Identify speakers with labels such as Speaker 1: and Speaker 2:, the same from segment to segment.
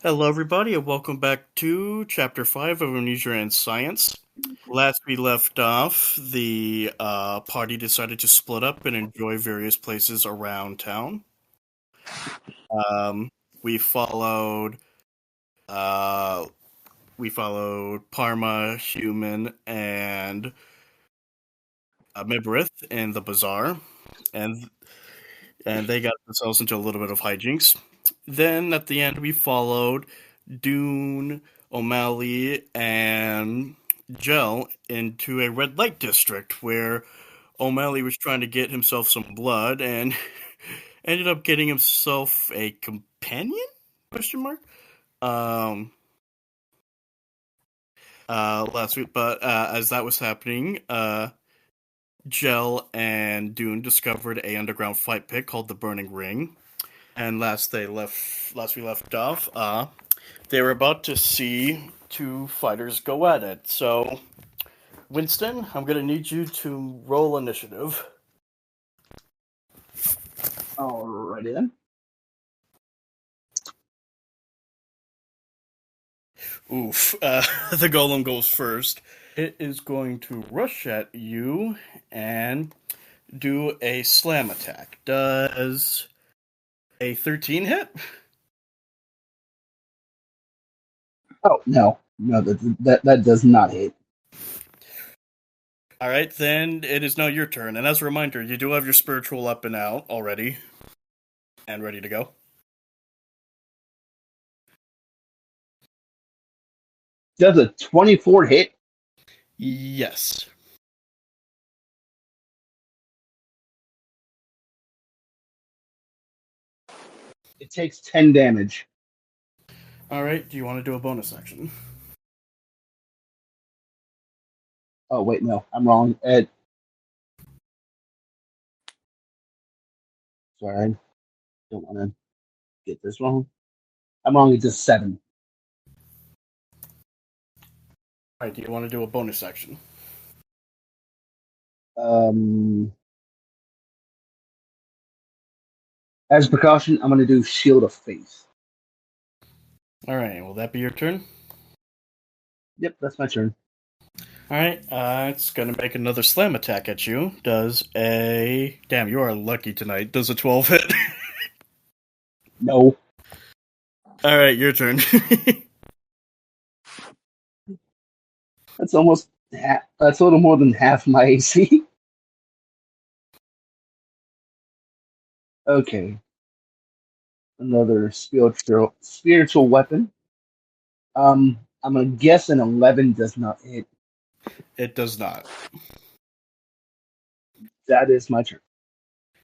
Speaker 1: Hello, everybody, and welcome back to Chapter 5 of Amnesia and Science. Last we left off, the party decided to split up and enjoy various places around town. Um, we followed uh, we followed Parma, Human, and Mibrith in the bazaar, and they got themselves into a little bit of hijinks. Then at the end, we followed Dune, O'Malley, and Jel into a red light district where O'Malley was trying to get himself some blood and ended up getting himself a companion? Question mark. Um, Last week, but as that was happening, Jel and Dune discovered a underground fight pit called the Burning Ring. And last we left off, they were about to see two fighters go at it. So, Winston, I'm gonna need you to roll initiative.
Speaker 2: Alrighty then.
Speaker 1: Oof. The golem goes first. It is going to rush at you and do a slam attack. Does a 13 hit?
Speaker 2: Oh no, that does not hit.
Speaker 1: All right, then it is now your turn. And as a reminder, you do have your spiritual up and out already, and ready to go.
Speaker 2: Does a 24 hit?
Speaker 1: Yes.
Speaker 2: It takes 10 damage.
Speaker 1: All right. Do you want to do a bonus action?
Speaker 2: Oh wait, no, I'm wrong. Sorry, I don't want to get this wrong. I'm wrong. It's just 7.
Speaker 1: All right. Do you want to do a bonus action?
Speaker 2: Um, as a precaution, I'm going to do Shield of Faith.
Speaker 1: All right. Will that be your turn?
Speaker 2: Yep, that's my turn.
Speaker 1: All right. It's gonna make another slam attack at you. Does a damn? You are lucky tonight. Does a 12 hit?
Speaker 2: No,
Speaker 1: All right. Your turn.
Speaker 2: that's almost that's a little more than half my AC. Okay, another spiritual weapon. I'm gonna guess an 11 does not hit.
Speaker 1: It does not.
Speaker 2: That is my turn.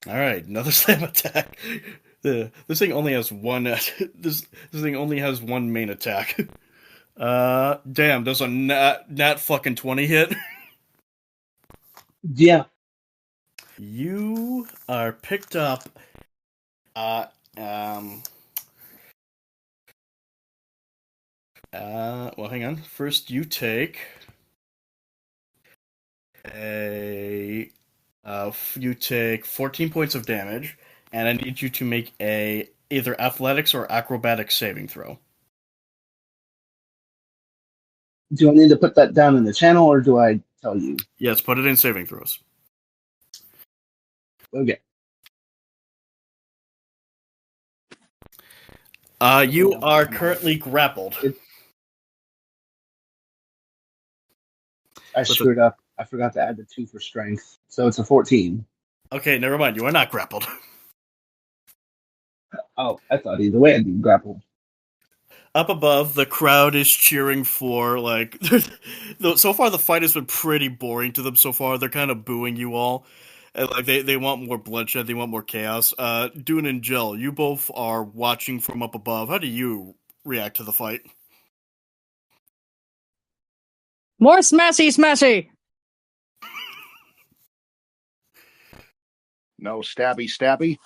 Speaker 1: All right. Another slam attack. This thing only has one. This thing only has one main attack. Damn. Does a nat fucking 20 hit?
Speaker 2: Yeah,
Speaker 1: You are picked up. Uh, um, well, hang on. First, you take a. You take 14 points of damage, and I need you to make a either athletics or acrobatics saving throw.
Speaker 2: do I need to put that down in the channel or do I tell you?
Speaker 1: Yes, put it in saving throws.
Speaker 2: Okay.
Speaker 1: You are currently grappled.
Speaker 2: I screwed up. I forgot to add the 2 for strength. So it's a 14.
Speaker 1: Okay, never mind. You are not grappled.
Speaker 2: Oh, I thought either way I'd be grappled.
Speaker 1: Up above, the crowd is cheering for, like, so far the fight has been pretty boring to them so far. They're kind of booing you all. And, like, they want more bloodshed, they want more chaos. Dune and Jel, you both are watching from up above. How do you react to the fight?
Speaker 3: More smashy smashy!
Speaker 4: No stabby stabby.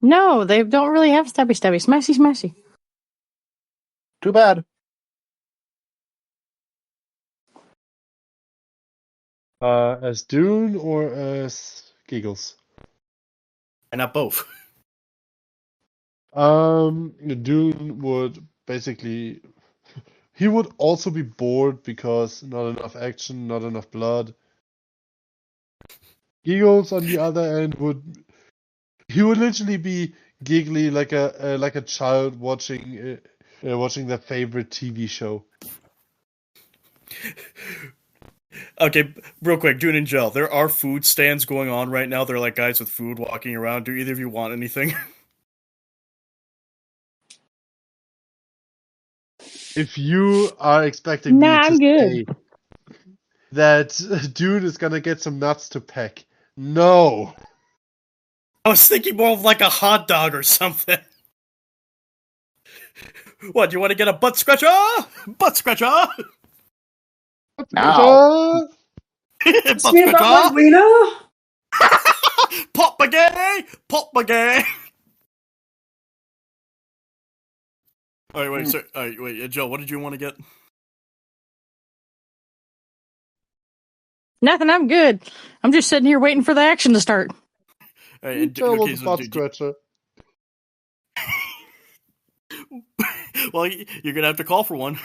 Speaker 3: No, they don't really have stabby stabby. Smashy smashy.
Speaker 4: Too bad.
Speaker 5: As Dune or as Giggles?
Speaker 1: And not both.
Speaker 5: Dune would basically he would also be bored because not enough action, not enough blood. Giggles on the other end would he would literally be giggly like a child watching their favorite TV show.
Speaker 1: Okay, real quick, Dune and Jel. There are food stands going on right now. They're like guys with food walking around. Do either of you want anything?
Speaker 5: If you are expecting me
Speaker 3: Nah,
Speaker 5: to
Speaker 3: I'm good.
Speaker 5: say that Dune is gonna get some nuts to peck, no.
Speaker 1: I was thinking more of like a hot dog or something. What, do you want to get a butt scratcher? Butt scratcher!
Speaker 4: Now,
Speaker 1: Butt
Speaker 6: Ask me about my
Speaker 1: scratcher!
Speaker 6: wiener?
Speaker 1: Pop my gay! Pop my gay! Alright, wait, sorry. Alright, wait, Joe, what did you want to get?
Speaker 3: Nothing, I'm good. I'm just sitting here waiting for the action to start.
Speaker 1: Alright,
Speaker 5: That was
Speaker 1: okay,
Speaker 5: a
Speaker 1: so
Speaker 5: butt scratcher.
Speaker 1: well, you're gonna have to call for one.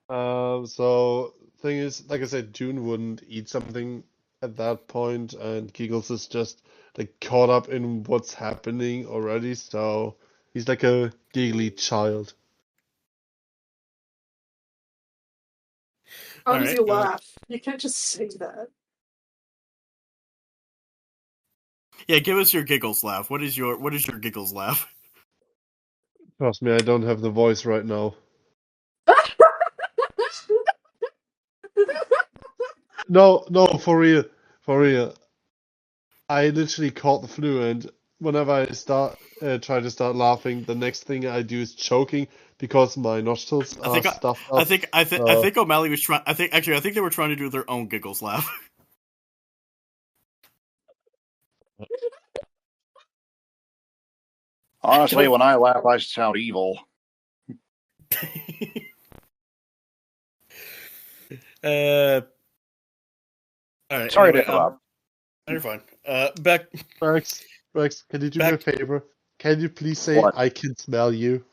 Speaker 5: So thing is, like I said, June wouldn't eat something at that point, and Giggles is just like caught up in what's happening already, so he's like a giggly child.
Speaker 6: How does
Speaker 1: Alright,
Speaker 6: he laugh? You can't just say that.
Speaker 1: yeah, give us your giggles laugh. What is your giggles laugh?
Speaker 5: Trust me, I don't have the voice right now. No, for real, for real. I literally caught the flu, and whenever I try to start laughing, the next thing I do is choking because my nostrils
Speaker 1: I
Speaker 5: are
Speaker 1: think
Speaker 5: stuffed
Speaker 1: I
Speaker 5: up.
Speaker 1: think I think I think O'Malley was trying. I think they were trying to do their own giggles laugh.
Speaker 4: honestly, when I laugh, I sound evil.
Speaker 1: All right.
Speaker 4: Sorry
Speaker 1: Anyway,
Speaker 4: to interrupt.
Speaker 1: you're fine. Back.
Speaker 5: Rex, can you do me a
Speaker 1: Back.
Speaker 5: favor? Can you please say
Speaker 4: What?
Speaker 5: I can smell you?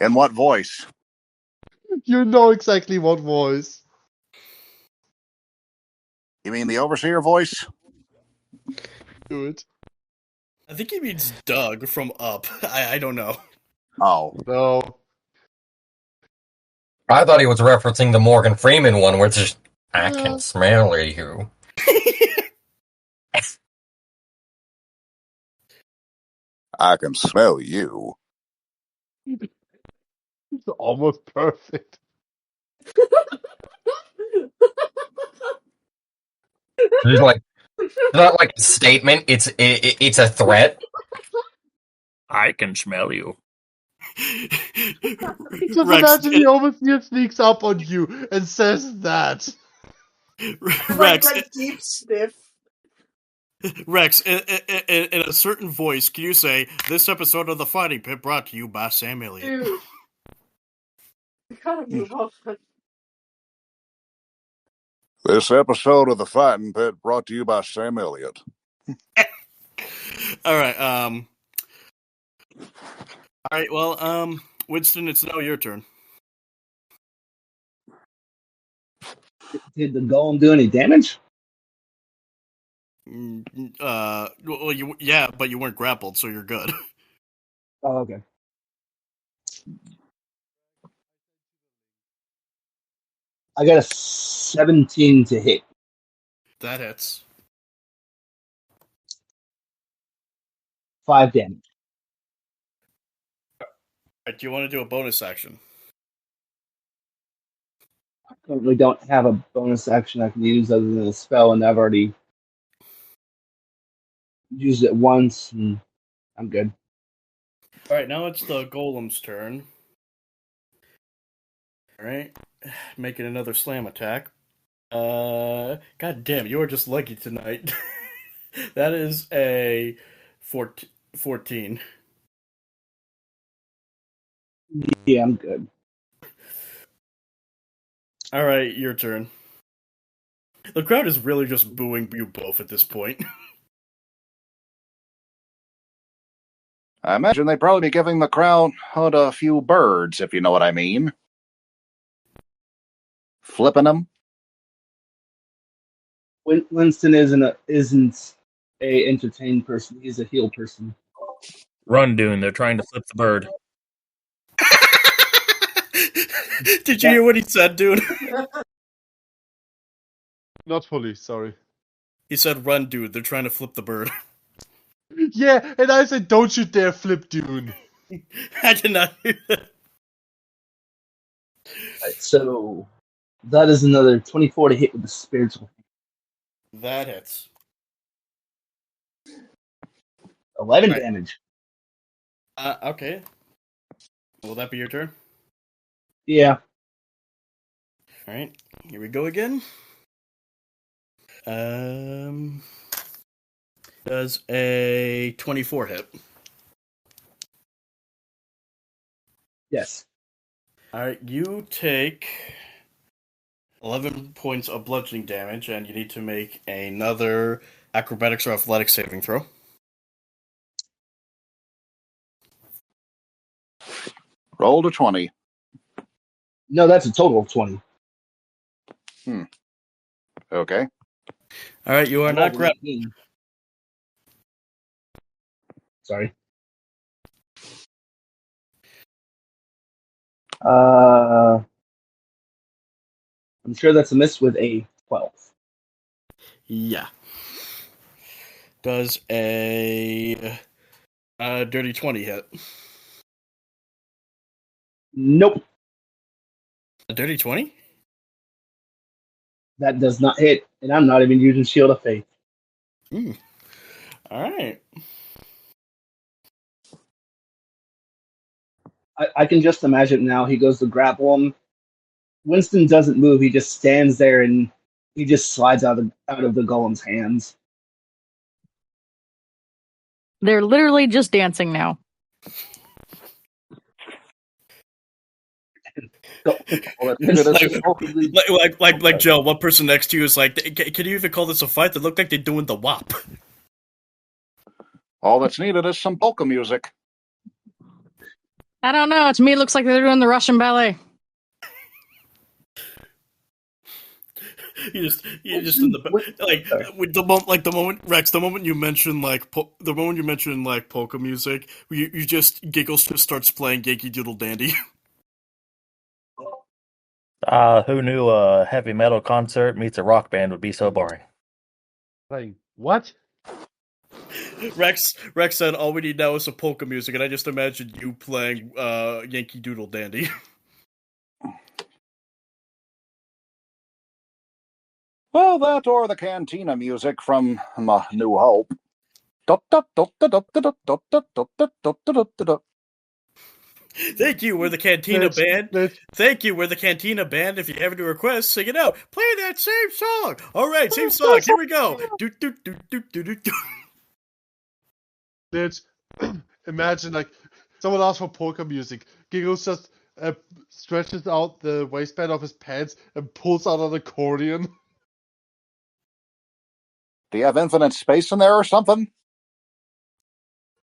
Speaker 4: In what voice?
Speaker 5: You know exactly what voice.
Speaker 4: You mean the overseer voice?
Speaker 5: Do it.
Speaker 1: I think he means Doug from Up. I don't know.
Speaker 4: Oh,
Speaker 5: No.
Speaker 7: I thought he was referencing the Morgan Freeman one where it's just, I can smell you.
Speaker 4: I can smell you.
Speaker 5: It's almost perfect.
Speaker 7: It's like, it's not like a statement, it's a threat. I can smell you.
Speaker 5: Just
Speaker 1: Rex.
Speaker 5: imagine the overseer sneaks up on you and says that.
Speaker 1: Rex.
Speaker 6: Like deep sniff.
Speaker 1: Rex. In a certain voice, can you say this episode of the Fighting Pit brought to you by Sam Elliott?
Speaker 6: Dude. You gotta move on.
Speaker 4: This episode of the Fighting Pit brought to you by Sam Elliott.
Speaker 1: All right. All right. Well. Winston, it's now your turn.
Speaker 2: Did the golem do any damage?
Speaker 1: Well, yeah, but you weren't grappled, so you're good.
Speaker 2: Oh, okay. I got a 17 to hit.
Speaker 1: That hits.
Speaker 2: 5 damage.
Speaker 1: Right, do you want to do a bonus action?
Speaker 2: I currently don't have a bonus action I can use other than a spell, and I've already used it once, and I'm good.
Speaker 1: All right, now it's the golem's turn. All right, making another slam attack. God damn, you are just lucky tonight. That is a 14.
Speaker 2: Yeah, I'm good.
Speaker 1: All right, your turn. The crowd is really just booing you both at this point.
Speaker 4: I imagine they'd probably be giving the crowd a few birds, if you know what I mean. Flipping them.
Speaker 2: Winston isn't a entertained person. He's a heel person.
Speaker 7: Run, Dune. They're trying to flip the bird.
Speaker 1: Did you hear what he said, dude?
Speaker 5: Not fully, sorry.
Speaker 1: He said, "Run, dude. They're trying to flip the bird."
Speaker 5: Yeah, and I said, don't you dare flip Dune.
Speaker 1: I did not hear that.
Speaker 2: Right, so that is another 24 to hit with the spiritual.
Speaker 1: That hits.
Speaker 2: 11
Speaker 1: Right.
Speaker 2: damage.
Speaker 1: Okay. Will that be your turn?
Speaker 2: Yeah.
Speaker 1: All right. Here we go again. Does a 24 hit?
Speaker 2: Yes.
Speaker 1: All right. You take 11 points of bludgeoning damage, and you need to make another acrobatics or athletics saving throw.
Speaker 4: Roll to 20.
Speaker 2: No, that's a total of 20.
Speaker 4: Okay.
Speaker 1: All right. You are not grappled.
Speaker 2: 19. Sorry. I'm sure that's a miss with a 12.
Speaker 1: Yeah. Does a dirty 20 hit?
Speaker 2: Nope.
Speaker 1: A dirty 20?
Speaker 2: That does not hit, and I'm not even using Shield of Faith.
Speaker 1: All right.
Speaker 2: I can just imagine now. He goes to grapple him. Winston doesn't move. He just stands there and he just slides out of the golem's hands.
Speaker 3: They're literally just dancing now.
Speaker 1: Like Joe, one person next to you is like, can you even call this a fight? They look like they're doing the WAP.
Speaker 4: All that's needed is some polka music.
Speaker 3: I don't know. To me, it looks like they're doing the Russian ballet.
Speaker 1: You just in the like with the moment Rex, the moment you mention like polka music, you just Giggles just starts playing Yankee Doodle Dandy.
Speaker 7: Who knew a heavy metal concert meets a rock band would be so boring?
Speaker 5: Playing what?
Speaker 1: Rex said all we need now is some polka music, and I just imagined you playing Yankee Doodle Dandy.
Speaker 4: Well, that or the cantina music from New Hope.
Speaker 1: Thank you, we're the Cantina Band. Thank you, we're the Cantina Band. If you have any requests, sing it out. Play that same song. All right, same song. Here we go. Do do do do do do do.
Speaker 5: Bitch, imagine like someone asks for polka music. Giggles just stretches out the waistband of his pants and pulls out an accordion.
Speaker 4: Do you have infinite space in there or something?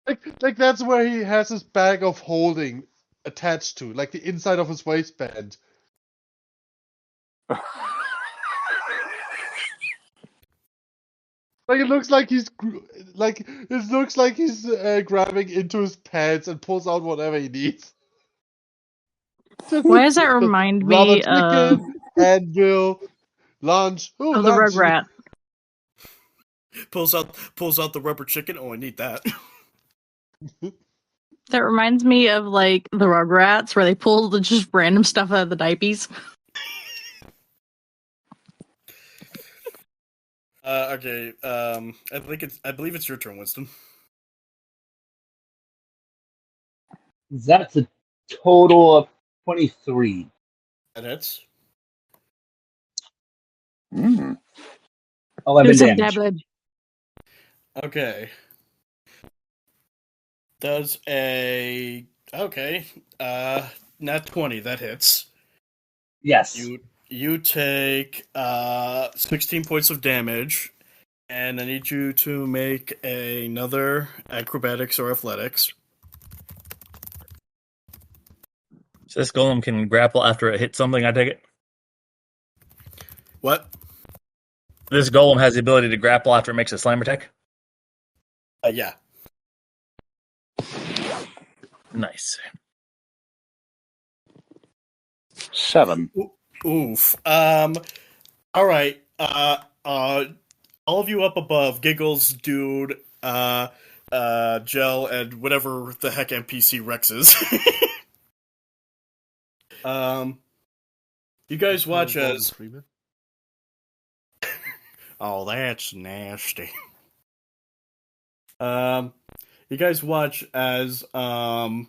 Speaker 5: Like that's where he has his bag of holding attached to, like the inside of his waistband. Like it looks like he's grabbing into his pants and pulls out whatever he needs.
Speaker 3: Why does that remind me of
Speaker 5: chicken, anvil, lunch? Ooh,
Speaker 3: the
Speaker 5: lunch.
Speaker 3: Rugrat?
Speaker 1: Pulls out the rubber chicken. Oh, I need that.
Speaker 3: That reminds me of like the Rugrats, where they pull the just random stuff out of the diapers.
Speaker 1: Okay. I believe it's your turn, Winston.
Speaker 2: That's a total of 23.
Speaker 1: That hits.
Speaker 2: 11
Speaker 3: Do some
Speaker 2: damage.
Speaker 3: damage.
Speaker 1: Okay. Does a nat 20 that hits.
Speaker 2: Yes.
Speaker 1: you take 16 points of damage, and I need you to make another acrobatics or athletics.
Speaker 7: So this golem can grapple after it hits something, I take it?
Speaker 1: What?
Speaker 7: This golem has the ability to grapple after it makes a slam attack?
Speaker 1: Yeah.
Speaker 7: Nice.
Speaker 4: 7.
Speaker 1: Oof. All right. All of you up above, Giggles, Dude, Jel, and whatever the heck NPC Rex is. You guys watch as.
Speaker 5: Freeman?
Speaker 1: Oh, that's nasty. You guys watch as the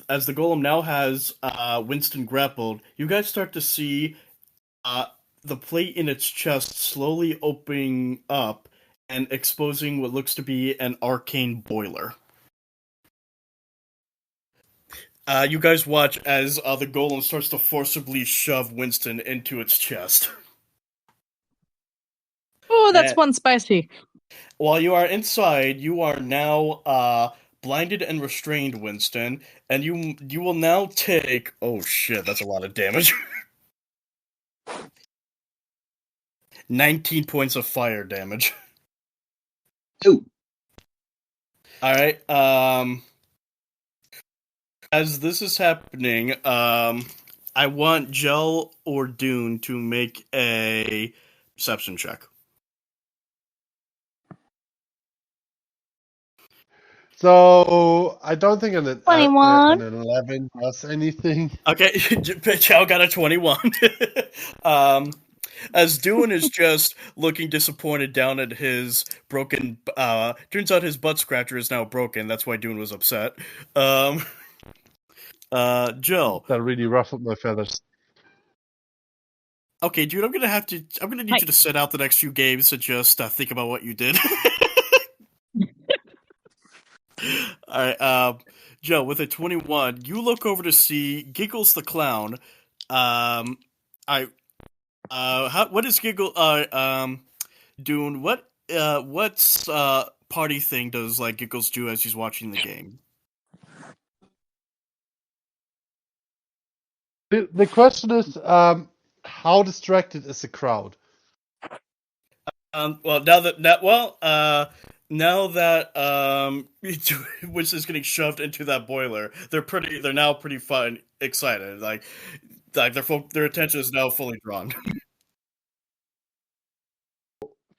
Speaker 1: golem now has Winston grappled. You guys start to see the plate in its chest slowly opening up and exposing what looks to be an arcane boiler. You guys watch as the golem starts to forcibly shove Winston into its chest.
Speaker 3: Oh, that's one spicy.
Speaker 1: While you are inside, you are now blinded and restrained, Winston, and you will now take... Oh shit, that's a lot of damage. 19 points of fire damage.
Speaker 2: Ooh.
Speaker 1: Alright, as this is happening, I want Jel or Dune to make a perception check.
Speaker 5: So I don't think an
Speaker 3: 21.
Speaker 5: 11 does anything.
Speaker 1: Okay, Chow got a 21. As Dune is just looking disappointed down at his broken... turns out his butt scratcher is now broken. That's why Dune was upset. Joe.
Speaker 5: That really ruffled my feathers.
Speaker 1: Okay, dude, I'm gonna need you to sit out the next few games and just think about what you did. Alright, Joe, with a 21, you look over to see Giggles the Clown. What is Giggle, Dune, what's, party thing does, like, Giggles do as he's watching the game?
Speaker 5: The question is, how distracted is the crowd?
Speaker 1: Well, now that which is getting shoved into that boiler, they're now pretty fun, excited. Like their attention is now fully drawn.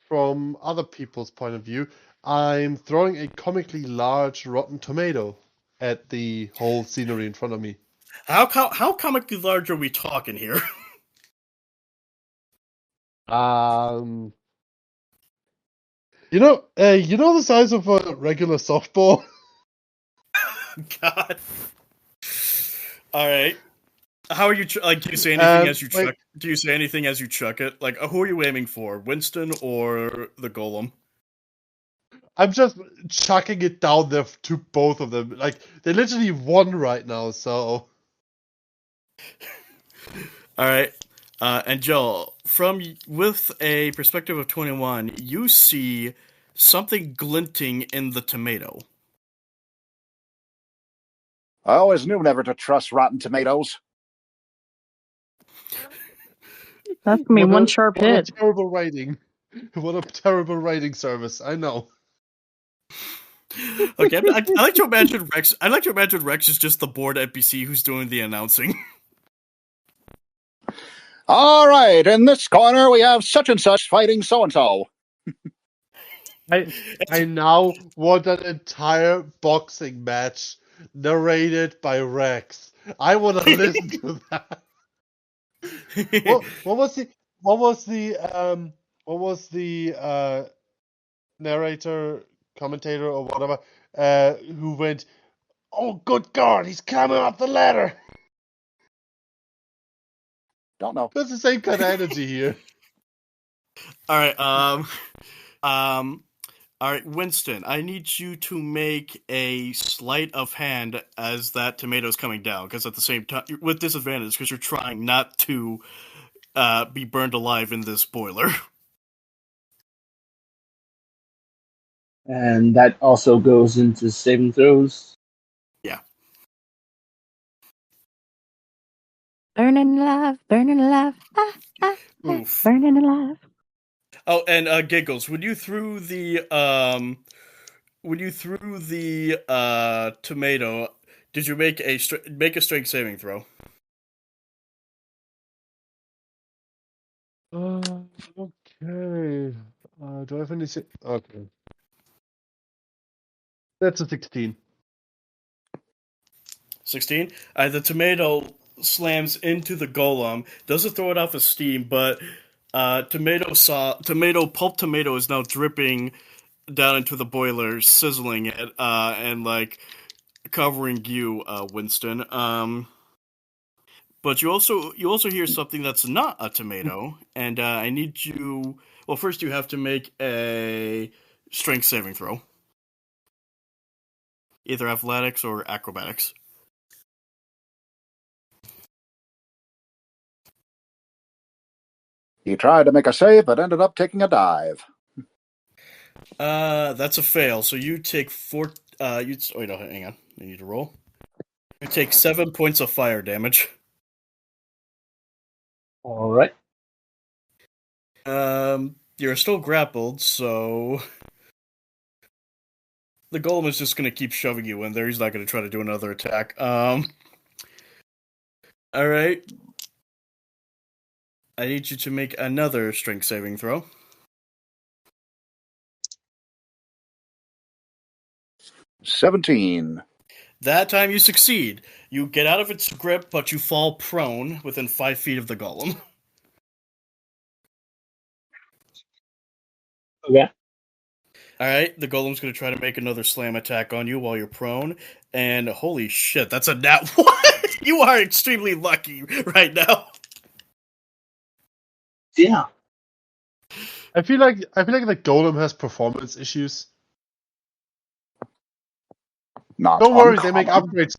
Speaker 5: From other people's point of view, I'm throwing a comically large rotten tomato at the whole scenery in front of me.
Speaker 1: How comically large are we talking here?
Speaker 5: You know the size of a regular softball?
Speaker 1: God. All right. How are you? Do you say anything as you chuck? Do you say anything as you chuck it? Like, who are you aiming for, Winston or the golem?
Speaker 5: I'm just chucking it down there to both of them. Like, they literally won right now, so.
Speaker 1: All right. And Joel, with a perspective of 21, you see something glinting in the tomato.
Speaker 4: I always knew never to trust rotten tomatoes.
Speaker 3: That's gonna be one sharp hit.
Speaker 5: What a terrible rating. What a terrible rating service. I know.
Speaker 1: Okay, I like to imagine Rex. I like to imagine Rex is just the board NPC who's doing the announcing.
Speaker 4: All right, in this corner we have such and such fighting so and so.
Speaker 5: I now want an entire boxing match narrated by Rex. I want to listen to that. What was the narrator, commentator, or whatever who went, "Oh, good God, he's coming up the ladder."
Speaker 4: Don't know.
Speaker 5: That's the same kind of energy here.
Speaker 1: All right, all right, Winston. I need you to make a sleight of hand as that tomato's coming down, because at the same time, with disadvantage, because you're trying not to be burned alive in this boiler.
Speaker 2: And that also goes into saving throws.
Speaker 1: Yeah.
Speaker 3: Burning alive, burning alive.
Speaker 1: Oof.
Speaker 3: Burning alive.
Speaker 1: Oh, and Giggles, when you threw the tomato, did you make a strength saving throw?
Speaker 5: Okay. Do I have any? Okay. That's a 16.
Speaker 1: 16. The tomato slams into the golem, doesn't throw it off of steam, but pulp tomato is now dripping down into the boiler, sizzling it, and like covering you, Winston. But you also hear something that's not a tomato, and I need you. Well, first you have to make a strength saving throw, either athletics or acrobatics.
Speaker 4: He tried to make a save, but ended up taking a dive.
Speaker 1: That's a fail. So you take four. Wait, no, hang on. I need to roll. You take 7 points of fire damage.
Speaker 2: All right.
Speaker 1: You're still grappled, so the golem is just gonna keep shoving you in there. He's not gonna try to do another attack. All right. I need you to make another strength saving throw.
Speaker 4: 17.
Speaker 1: That time you succeed. You get out of its grip, but you fall prone within 5 feet of the golem.
Speaker 2: Okay.
Speaker 1: Alright, the golem's gonna try to make another slam attack on you while you're prone, and holy shit, that's a nat 1! You are extremely lucky right now.
Speaker 2: Yeah.
Speaker 5: I feel like the golem has performance issues.
Speaker 4: Not
Speaker 5: Don't worry, they make
Speaker 4: uncommon.
Speaker 5: upgrades.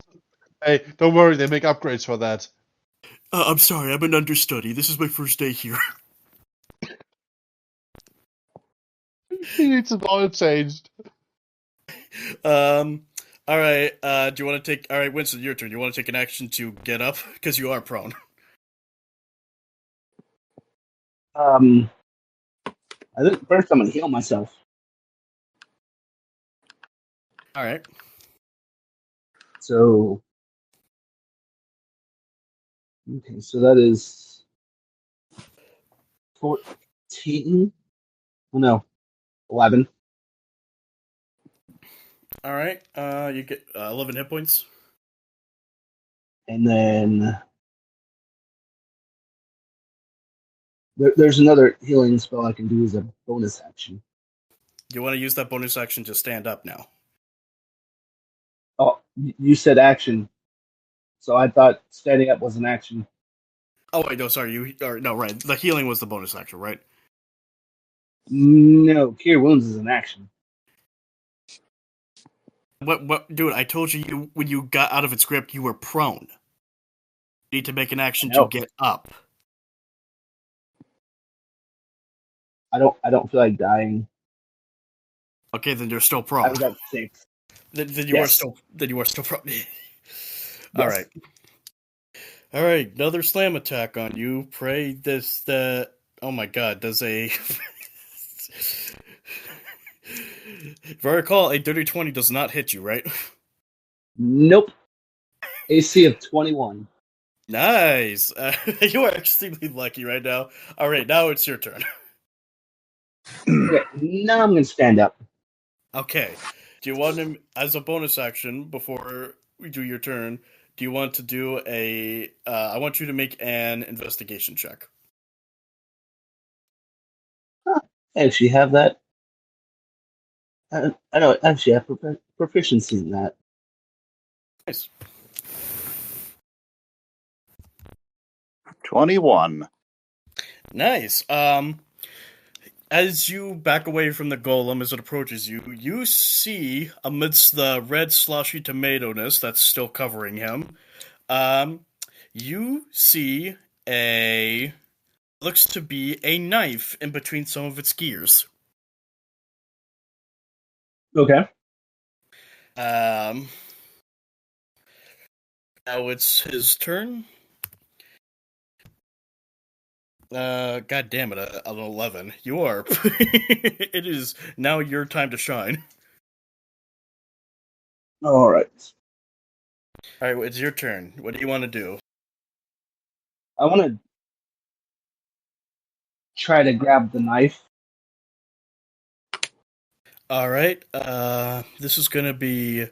Speaker 5: Hey, don't worry, they make upgrades for that.
Speaker 1: I'm sorry, I'm an understudy. This is my first day here.
Speaker 5: He needs it all changed.
Speaker 1: Alright, do you want to take... Alright, Winston, your turn. You want to take an action to get up? Because you are prone.
Speaker 2: I think first I'm gonna heal myself.
Speaker 1: Alright.
Speaker 2: So, okay, so that is 14. Oh, no, 11.
Speaker 1: Alright, you get 11 hit points.
Speaker 2: And then there's another healing spell I can do as a bonus action.
Speaker 1: You want to use that bonus action to stand up now.
Speaker 2: Oh, you said action. So I thought standing up was an action.
Speaker 1: Oh, wait, no, sorry. No, right. The healing was the bonus action, right?
Speaker 2: No, Cure Wounds is an action.
Speaker 1: What, dude, I told you when you got out of its grip, you were prone. You need to make an action to get up.
Speaker 2: I don't feel like dying.
Speaker 1: Okay, then you're still prone.
Speaker 2: I've got 6.
Speaker 1: Then you are still prone.
Speaker 2: Yes.
Speaker 1: All right, another slam attack on you. Pray this oh my god, does a if I recall, a dirty 20 does not hit you, right?
Speaker 2: Nope. AC of 21.
Speaker 1: Nice. You are extremely lucky right now. All right, now it's your turn.
Speaker 2: Okay, now I'm gonna stand up.
Speaker 1: Okay. Do you want him as a bonus action before we do your turn? Do you want to do a? I want you to make an investigation check.
Speaker 2: I actually have that. I don't actually have proficiency in that.
Speaker 1: Nice.
Speaker 4: 21.
Speaker 1: Nice. As you back away from the golem as it approaches you, you see amidst the red slushy tomato-ness that's still covering him, you see a looks to be a knife in between some of its gears.
Speaker 2: Okay.
Speaker 1: Now it's his turn. God damn it, an 11. You are. It is now your time to shine.
Speaker 2: All right.
Speaker 1: All right, it's your turn. What do you want to do?
Speaker 2: I want to try to grab the knife.
Speaker 1: All right. This is going to be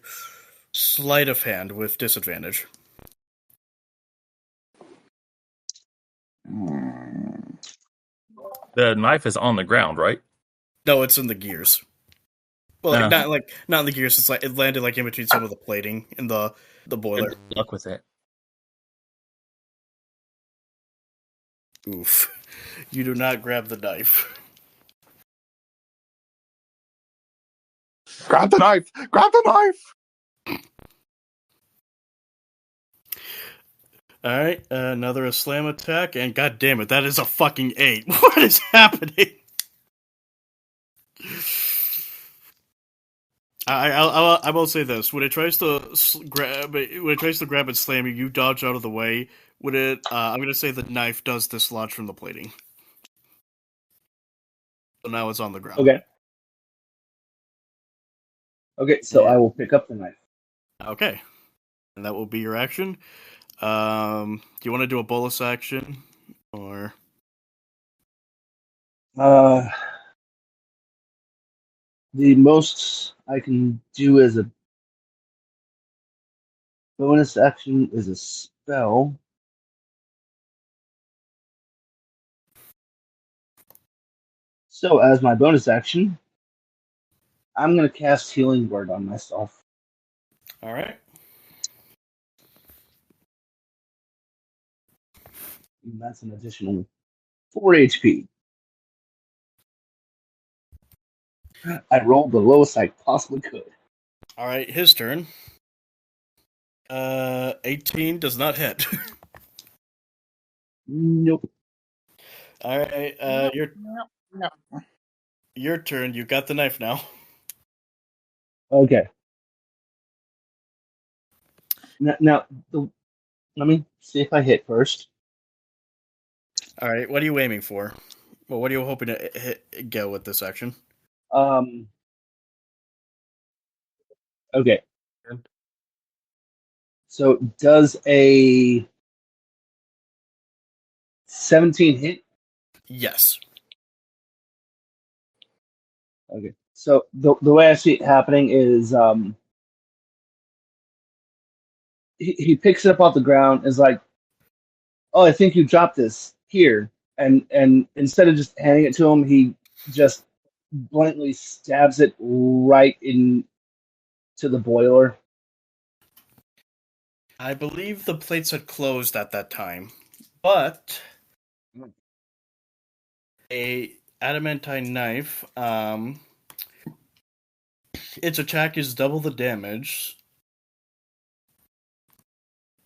Speaker 1: sleight of hand with disadvantage.
Speaker 7: The knife is on the ground, right?
Speaker 1: No, it's in the gears. Well, not in the gears. It's like it landed like in between some of the plating in the boiler.
Speaker 7: Good luck with it.
Speaker 1: Oof. You do not grab the knife.
Speaker 4: Grab the knife! Grab the knife!
Speaker 1: All right, another slam attack, and god damn it, that is a fucking 8. What is happening? I will say this: when it tries to grab and slam you, you dodge out of the way. Would it? I'm gonna say the knife does dislodge from the plating. So now it's on the ground.
Speaker 2: Okay. Okay, so
Speaker 1: Yeah.
Speaker 2: I will pick up the knife.
Speaker 1: Okay, and that will be your action. Do you want to do a bolus action, or?
Speaker 2: The most I can do as a bonus action is a spell. So, as my bonus action, I'm going to cast Healing Word on myself.
Speaker 1: All right.
Speaker 2: And that's an additional 4 HP. I rolled the lowest I possibly could.
Speaker 1: All right, his turn. 18 does not hit.
Speaker 2: Nope.
Speaker 1: All right, your turn. You got the knife now.
Speaker 2: Okay. Now let me see if I hit first.
Speaker 1: All right, what are you aiming for? Well, what are you hoping to get with this action?
Speaker 2: Okay. So, does a 17 hit?
Speaker 1: Yes.
Speaker 2: Okay. So the way I see it happening is he picks it up off the ground, is like, "Oh, I think you dropped this here," and instead of just handing it to him, he just bluntly stabs it right into the boiler.
Speaker 1: I believe the plates had closed at that time, but a adamantine knife, its attack is double the damage,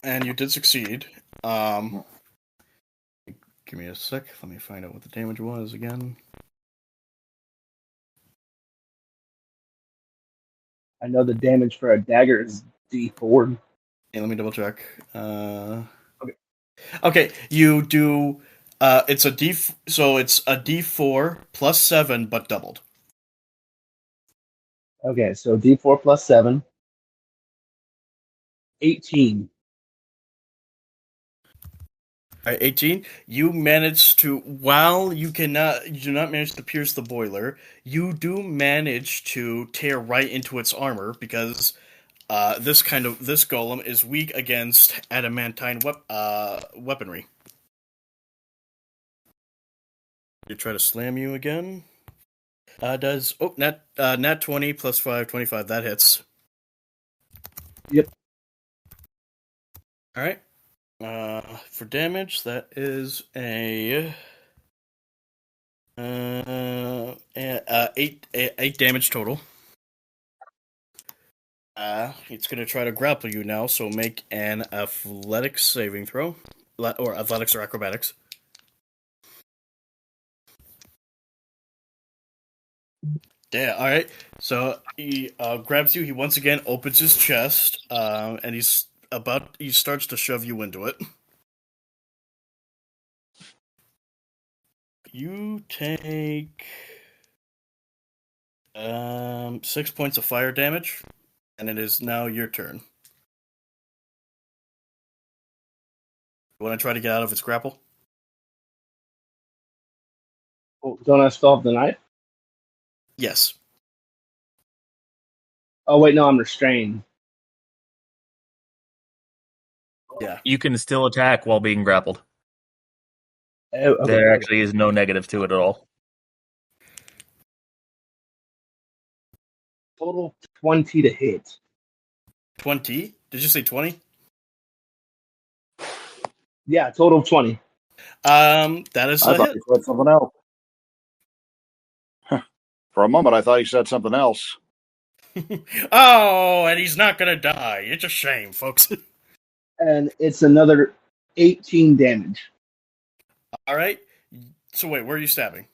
Speaker 1: and you did succeed. Give me a sec. Let me find out what the damage was again.
Speaker 2: I know the damage for a dagger is D4.
Speaker 1: Hey, let me double check.
Speaker 2: Okay.
Speaker 1: Okay, you do. It's a D. So it's a D4 plus 7, but doubled.
Speaker 2: Okay, so D4 plus 7. 18.
Speaker 1: All right, 18. You manage to, while you do not manage to pierce the boiler, you do manage to tear right into its armor because this golem is weak against adamantine weaponry. You try to slam you again. Nat 20 plus 5, 25. That hits.
Speaker 2: Yep.
Speaker 1: All right. For damage, that is a 8 damage total. It's gonna try to grapple you now, so make an athletics saving throw, or athletics or acrobatics. Yeah, all right. So he grabs you. He once again opens his chest, and he starts to shove you into it. You take 6 points of fire damage, and it is now your turn. You want to try to get out of its grapple?
Speaker 2: Oh, don't I still have the knife?
Speaker 1: Yes.
Speaker 2: Oh wait, no, I'm restrained.
Speaker 1: Yeah.
Speaker 7: You can still attack while being grappled.
Speaker 2: Oh, okay,
Speaker 7: There
Speaker 2: okay.
Speaker 7: actually is no negative to it at all.
Speaker 2: Total 20 to hit.
Speaker 1: 20? Did you say 20?
Speaker 2: Yeah, total of 20.
Speaker 1: That is
Speaker 4: I
Speaker 1: a
Speaker 4: thought
Speaker 1: hit.
Speaker 4: he said something else. For a moment, I thought he said something else.
Speaker 1: Oh, and he's not gonna die. It's a shame, folks.
Speaker 2: And it's another 18 damage.
Speaker 1: All right. So wait, where are you stabbing?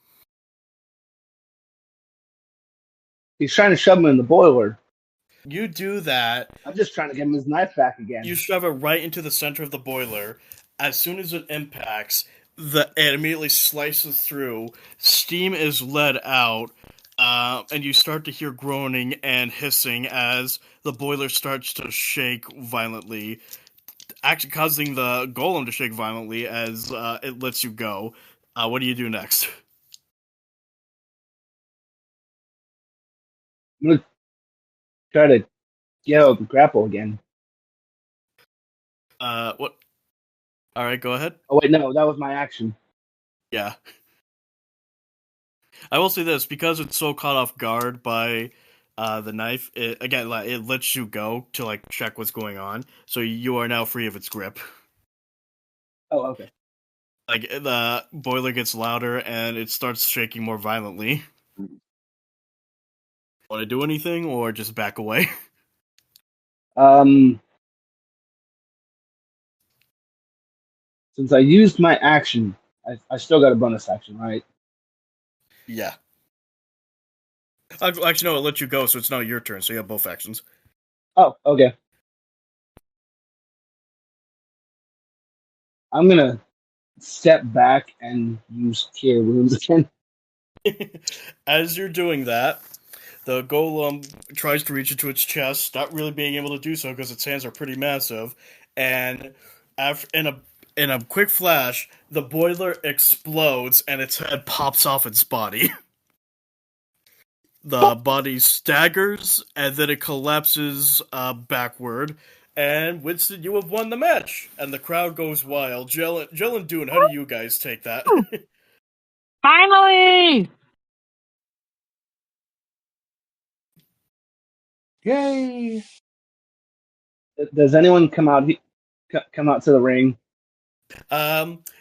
Speaker 2: He's trying to shove him in the boiler.
Speaker 1: You do that.
Speaker 2: I'm just trying to get him his knife back again.
Speaker 1: You shove it right into the center of the boiler. As soon as it impacts, it immediately slices through. Steam is let out, and you start to hear groaning and hissing as the boiler starts to shake violently, actually causing the golem to shake violently as it lets you go. What do you do next?
Speaker 2: I'm going to try to get out of the grapple again.
Speaker 1: What? All right, go ahead.
Speaker 2: Oh, wait, no, that was my action.
Speaker 1: Yeah. I will say this, because it's so caught off guard by the knife, it lets you go to like check what's going on, so you are now free of its grip.
Speaker 2: Oh, okay.
Speaker 1: Like the boiler gets louder and it starts shaking more violently. Want to do anything or just back away?
Speaker 2: Um, since I used my action, I still got a bonus action, right?
Speaker 1: Yeah. Actually, no, it lets you go, so it's now your turn, so you have both actions.
Speaker 2: Oh, okay. I'm going to step back and use Cure Wounds again.
Speaker 1: As you're doing that, the golem tries to reach into its chest, not really being able to do so because its hands are pretty massive, and after in a quick flash, the boiler explodes and its head pops off its body. The body staggers and then it collapses backward. And Winston, you have won the match, and the crowd goes wild. Jill and Dune, how do you guys take that?
Speaker 3: Finally!
Speaker 4: Yay!
Speaker 2: Does anyone come out to the ring?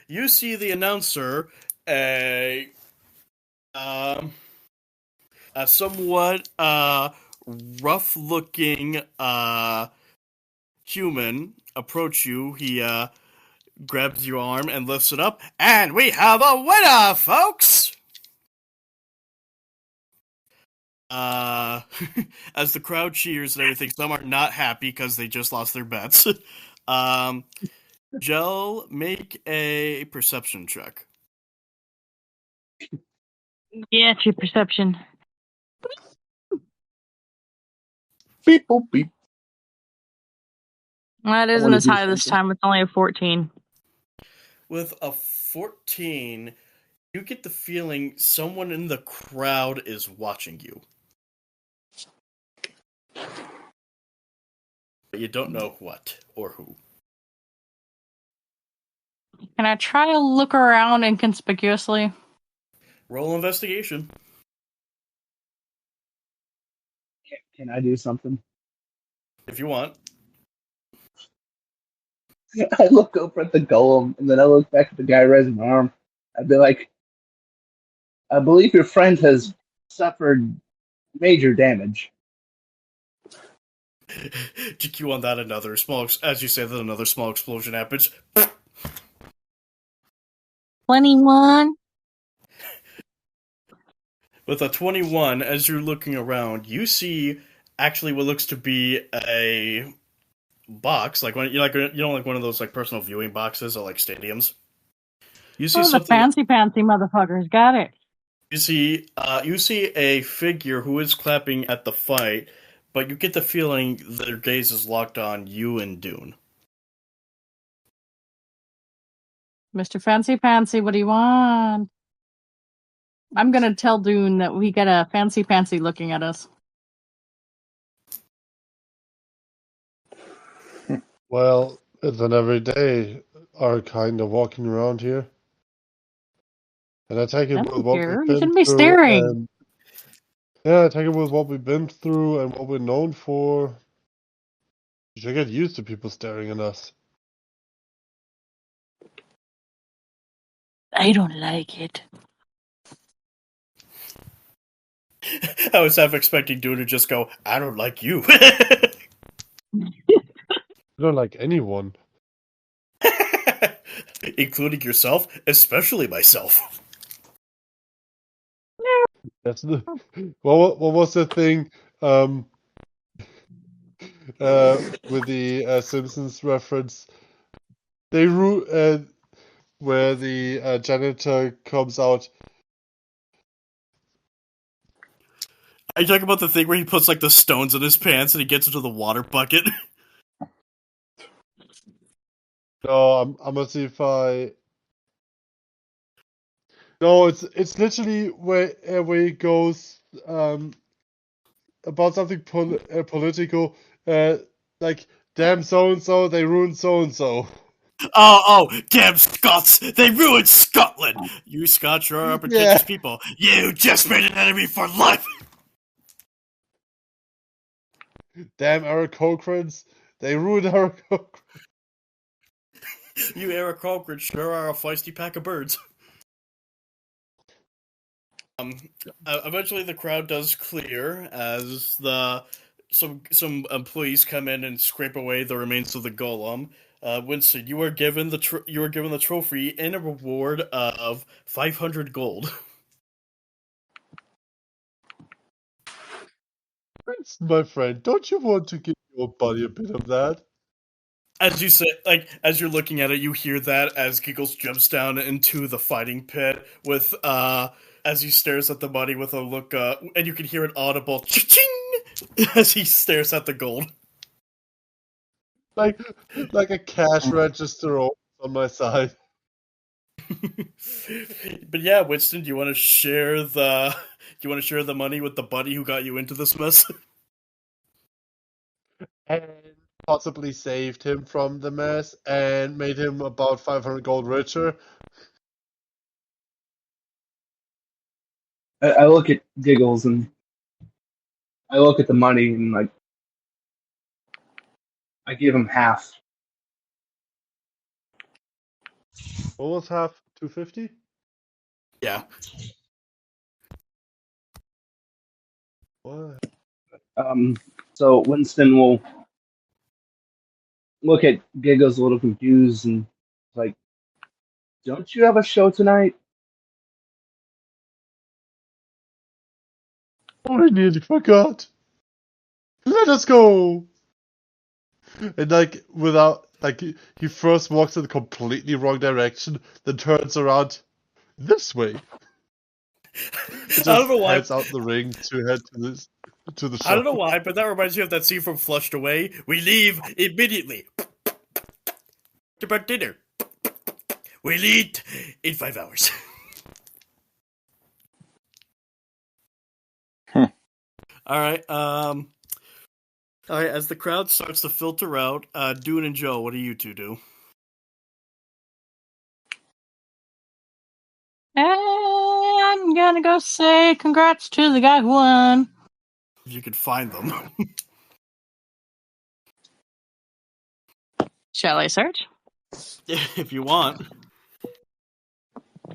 Speaker 1: You see the announcer, a a somewhat rough-looking human approach you. He grabs your arm and lifts it up, and we have a winner, folks! Uh, as the crowd cheers and everything, some are not happy because they just lost their bets. um, Jel, make a perception check.
Speaker 3: Yeah, true perception.
Speaker 4: Beep, boop, beep.
Speaker 3: That isn't
Speaker 2: wanna
Speaker 3: as
Speaker 2: do
Speaker 3: high this
Speaker 2: something.
Speaker 3: time. It's only a 14.
Speaker 1: With a 14, you get the feeling someone in the crowd is watching you. But you don't know what or who.
Speaker 3: Can I try to look around inconspicuously?
Speaker 1: Roll investigation.
Speaker 2: Can I do something?
Speaker 1: If you want.
Speaker 2: I look over at the golem, and then I look back at the guy raising my arm. I'd be like, I believe your friend has suffered major damage.
Speaker 1: GQ on that, another small, as you say, that another small explosion happens.
Speaker 3: 21.
Speaker 1: With a 21, as you're looking around, you see actually what looks to be a box, like when like like one of those like personal viewing boxes at like stadiums. You see
Speaker 3: Oh, the
Speaker 1: something.
Speaker 3: fancy motherfuckers got it.
Speaker 1: You see a figure who is clapping at the fight, but you get the feeling their gaze is locked on you and Dune.
Speaker 3: Mr. Fancy, what do you want? I'm gonna tell Dune that we got a fancy looking at us.
Speaker 5: Well, it's an everyday our kind of walking around here. And I take it
Speaker 3: I
Speaker 5: with
Speaker 3: don't
Speaker 5: what
Speaker 3: care.
Speaker 5: we've
Speaker 3: You
Speaker 5: been
Speaker 3: shouldn't be
Speaker 5: through,
Speaker 3: staring.
Speaker 5: and yeah, I take it with what we've been through and what we're known for. You should get used to people staring at us.
Speaker 3: I don't like it.
Speaker 1: I was half expecting Dune to just go, "I don't like you,"
Speaker 5: I don't like anyone.
Speaker 1: including yourself, especially myself.
Speaker 5: That's the what was the thing with the Simpsons reference? They where the janitor comes out.
Speaker 1: Are you talking about the thing where he puts like the stones in his pants and he gets into the water bucket?
Speaker 5: No, I'm gonna see if I. No, it's literally where he goes about something political, like damn so and so they ruined so and so.
Speaker 1: Oh, damn Scots! They ruined Scotland! You Scots sure are
Speaker 5: Yeah,
Speaker 1: pretentious people. You just made an enemy for life!
Speaker 5: damn our Cochrans, they ruined our Cochrans.
Speaker 1: You Eric Colquitt sure are a feisty pack of birds. Eventually the crowd does clear as some employees come in and scrape away the remains of the golem. Winston, you are given the trophy in a reward of 500 gold.
Speaker 5: My friend, don't you want to give your body a bit of that?
Speaker 1: As you say, like as you're looking at it, you hear that as Giggles jumps down into the fighting pit with as he stares at the body with a look, and you can hear an audible ching as he stares at the gold.
Speaker 5: Like a cash register on my side.
Speaker 1: But yeah, Winston, do you want to share the money with the buddy who got you into this mess?
Speaker 5: And possibly saved him from the mess and made him about 500 gold richer.
Speaker 2: I look at Giggles and I look at the money and like I give him half.
Speaker 5: What was half? 250?
Speaker 1: Yeah.
Speaker 5: What?
Speaker 2: So Winston will look at Giggles a little confused and like, don't you have a show tonight?
Speaker 5: Oh, I nearly forgot. Let us go. And like without he first walks in the completely wrong direction, then turns around this way. Just
Speaker 1: I don't know why.
Speaker 5: heads out the ring to head to the show.
Speaker 1: I don't know why, but that reminds me of that scene from Flushed Away. We leave immediately. About dinner. We'll eat in 5 hours. Alright, alright, as the crowd starts to filter out, Dune and Joe, what do you two do?
Speaker 3: I'm gonna go say congrats to the guy who won.
Speaker 1: If you could find them.
Speaker 3: Shall I search?
Speaker 1: If you want.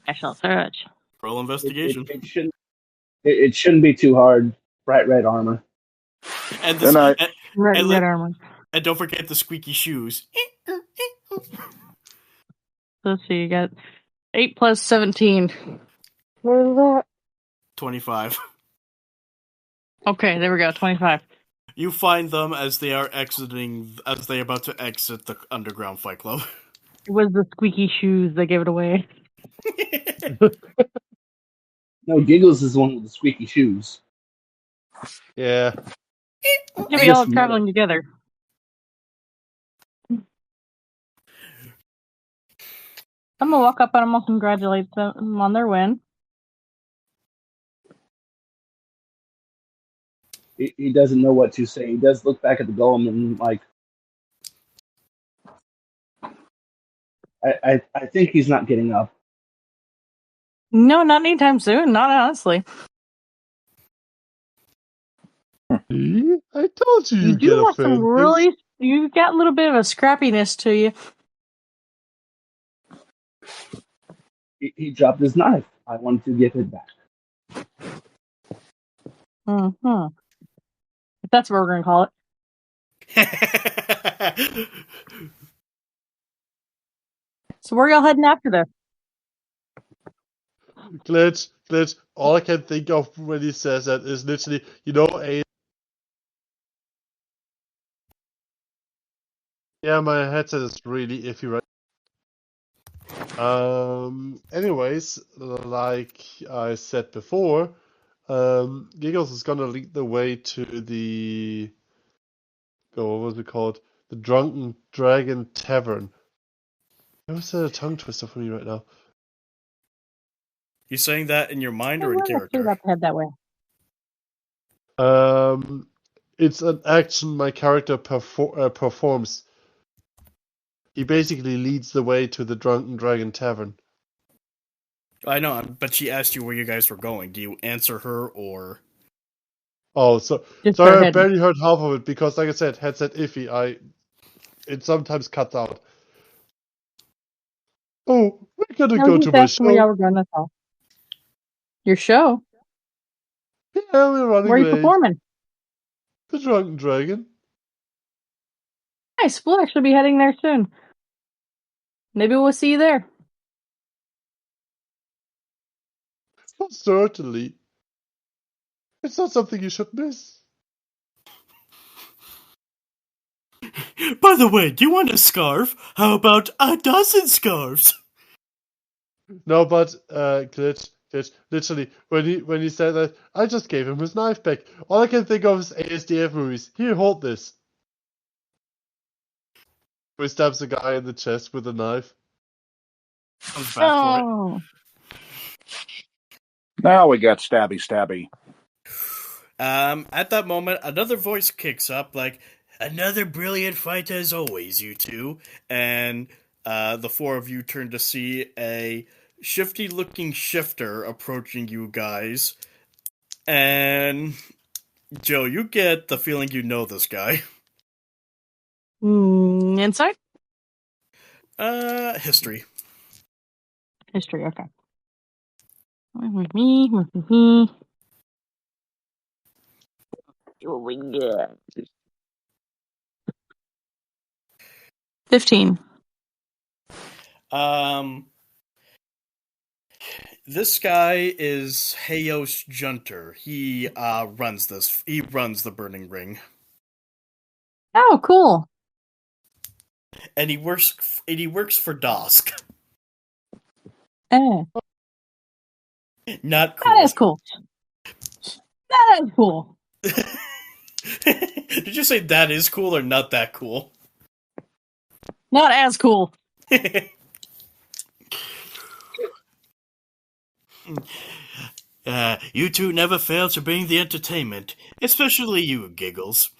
Speaker 3: I shall search.
Speaker 1: Roll investigation.
Speaker 2: It shouldn't be too hard. Bright red armor.
Speaker 1: And
Speaker 4: Good night.
Speaker 3: Red armor.
Speaker 1: And don't forget the squeaky shoes.
Speaker 3: Let's see, you got 8 plus 17. What is that?
Speaker 1: 25.
Speaker 3: Okay, there we go. 25.
Speaker 1: You find them as they are about to exit the underground fight club.
Speaker 3: It was the squeaky shoes that gave it away.
Speaker 2: No, Giggles is the one with the squeaky shoes.
Speaker 5: Yeah.
Speaker 3: Yeah,
Speaker 2: I
Speaker 3: we all
Speaker 2: just met
Speaker 3: traveling
Speaker 2: her.
Speaker 3: together. I'm gonna walk up and I'm gonna congratulate them on their win.
Speaker 2: He doesn't know what to say. He does look back at the golem and like, I think he's not getting up.
Speaker 3: No, not anytime soon. Not honestly.
Speaker 5: See? I told you
Speaker 3: You
Speaker 5: you'd get
Speaker 3: do have some
Speaker 5: offended.
Speaker 3: really. You got a little bit of a scrappiness to you.
Speaker 2: He dropped his knife. I wanted to give it back.
Speaker 3: Mm-hmm. If that's what we're gonna call it. So where y'all heading after this?
Speaker 5: Glitch. All I can think of when he says that is literally, yeah, my headset is really iffy right. Anyways, like I said before, Giggles is gonna lead the way to the, what was it called? The Drunken Dragon Tavern. That was a tongue twister for me right now.
Speaker 1: You saying that in your mind or in
Speaker 3: We're not
Speaker 1: character?
Speaker 3: about to head that way.
Speaker 5: It's an action my character performs. He basically leads the way to the Drunken Dragon Tavern.
Speaker 1: I know, but she asked you where you guys were going. Do you answer her or?
Speaker 5: Oh, so
Speaker 3: Just
Speaker 5: sorry, I
Speaker 3: ahead.
Speaker 5: barely heard half of it because, like I said, headset iffy. It sometimes cuts out. Oh, we're gonna
Speaker 3: No,
Speaker 5: go
Speaker 3: just
Speaker 5: to my
Speaker 3: asking where y'all
Speaker 5: show.
Speaker 3: were going. That's all. Your show?
Speaker 5: Yeah, we're running
Speaker 3: Where are you
Speaker 5: late.
Speaker 3: performing?
Speaker 5: The Drunken Dragon.
Speaker 3: Nice. We'll actually be heading there soon. Maybe we'll see you there.
Speaker 5: Well, certainly. It's not something you should miss.
Speaker 1: By the way, do you want a scarf? How about a dozen scarves?
Speaker 5: No, but glitch. Literally, when he said that, I just gave him his knife back. All I can think of is ASDF movies. Here, hold this. He stabs a guy in the chest with a knife.
Speaker 1: Comes back for it.
Speaker 3: Oh.
Speaker 4: Now we got stabby.
Speaker 1: At that moment, another voice kicks up, like, another brilliant fight as always, you two. And the four of you turn to see a shifty-looking shifter approaching you guys. And Joe, you get the feeling you know this guy.
Speaker 3: Insight?
Speaker 1: History.
Speaker 3: History, okay. Me. See what we get. 15.
Speaker 1: This guy is Hayos Junter. He runs this. He runs the Burning Ring,
Speaker 3: Oh, cool.
Speaker 1: and he works for Dosk.
Speaker 3: Eh,
Speaker 1: Not
Speaker 3: that is
Speaker 1: cool.
Speaker 3: cool. That is cool.
Speaker 1: Did you say that is cool or not that cool?
Speaker 3: Not as cool.
Speaker 1: You two never fail to bring the entertainment, especially you, Giggles.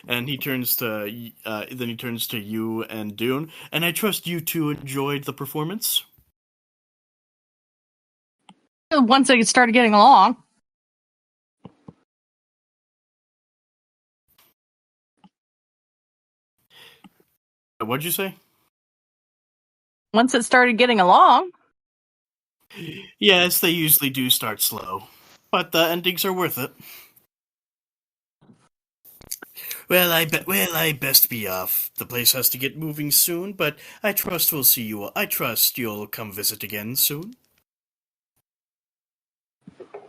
Speaker 1: And he turns to you and Dune, and I trust you two enjoyed the performance.
Speaker 3: Once they started getting along.
Speaker 1: What'd you say?
Speaker 3: Once it started getting along.
Speaker 1: Yes, they usually do start slow, but the endings are worth it. Well, I best be off. The place has to get moving soon, but I trust we'll see you. I trust you'll come visit again soon.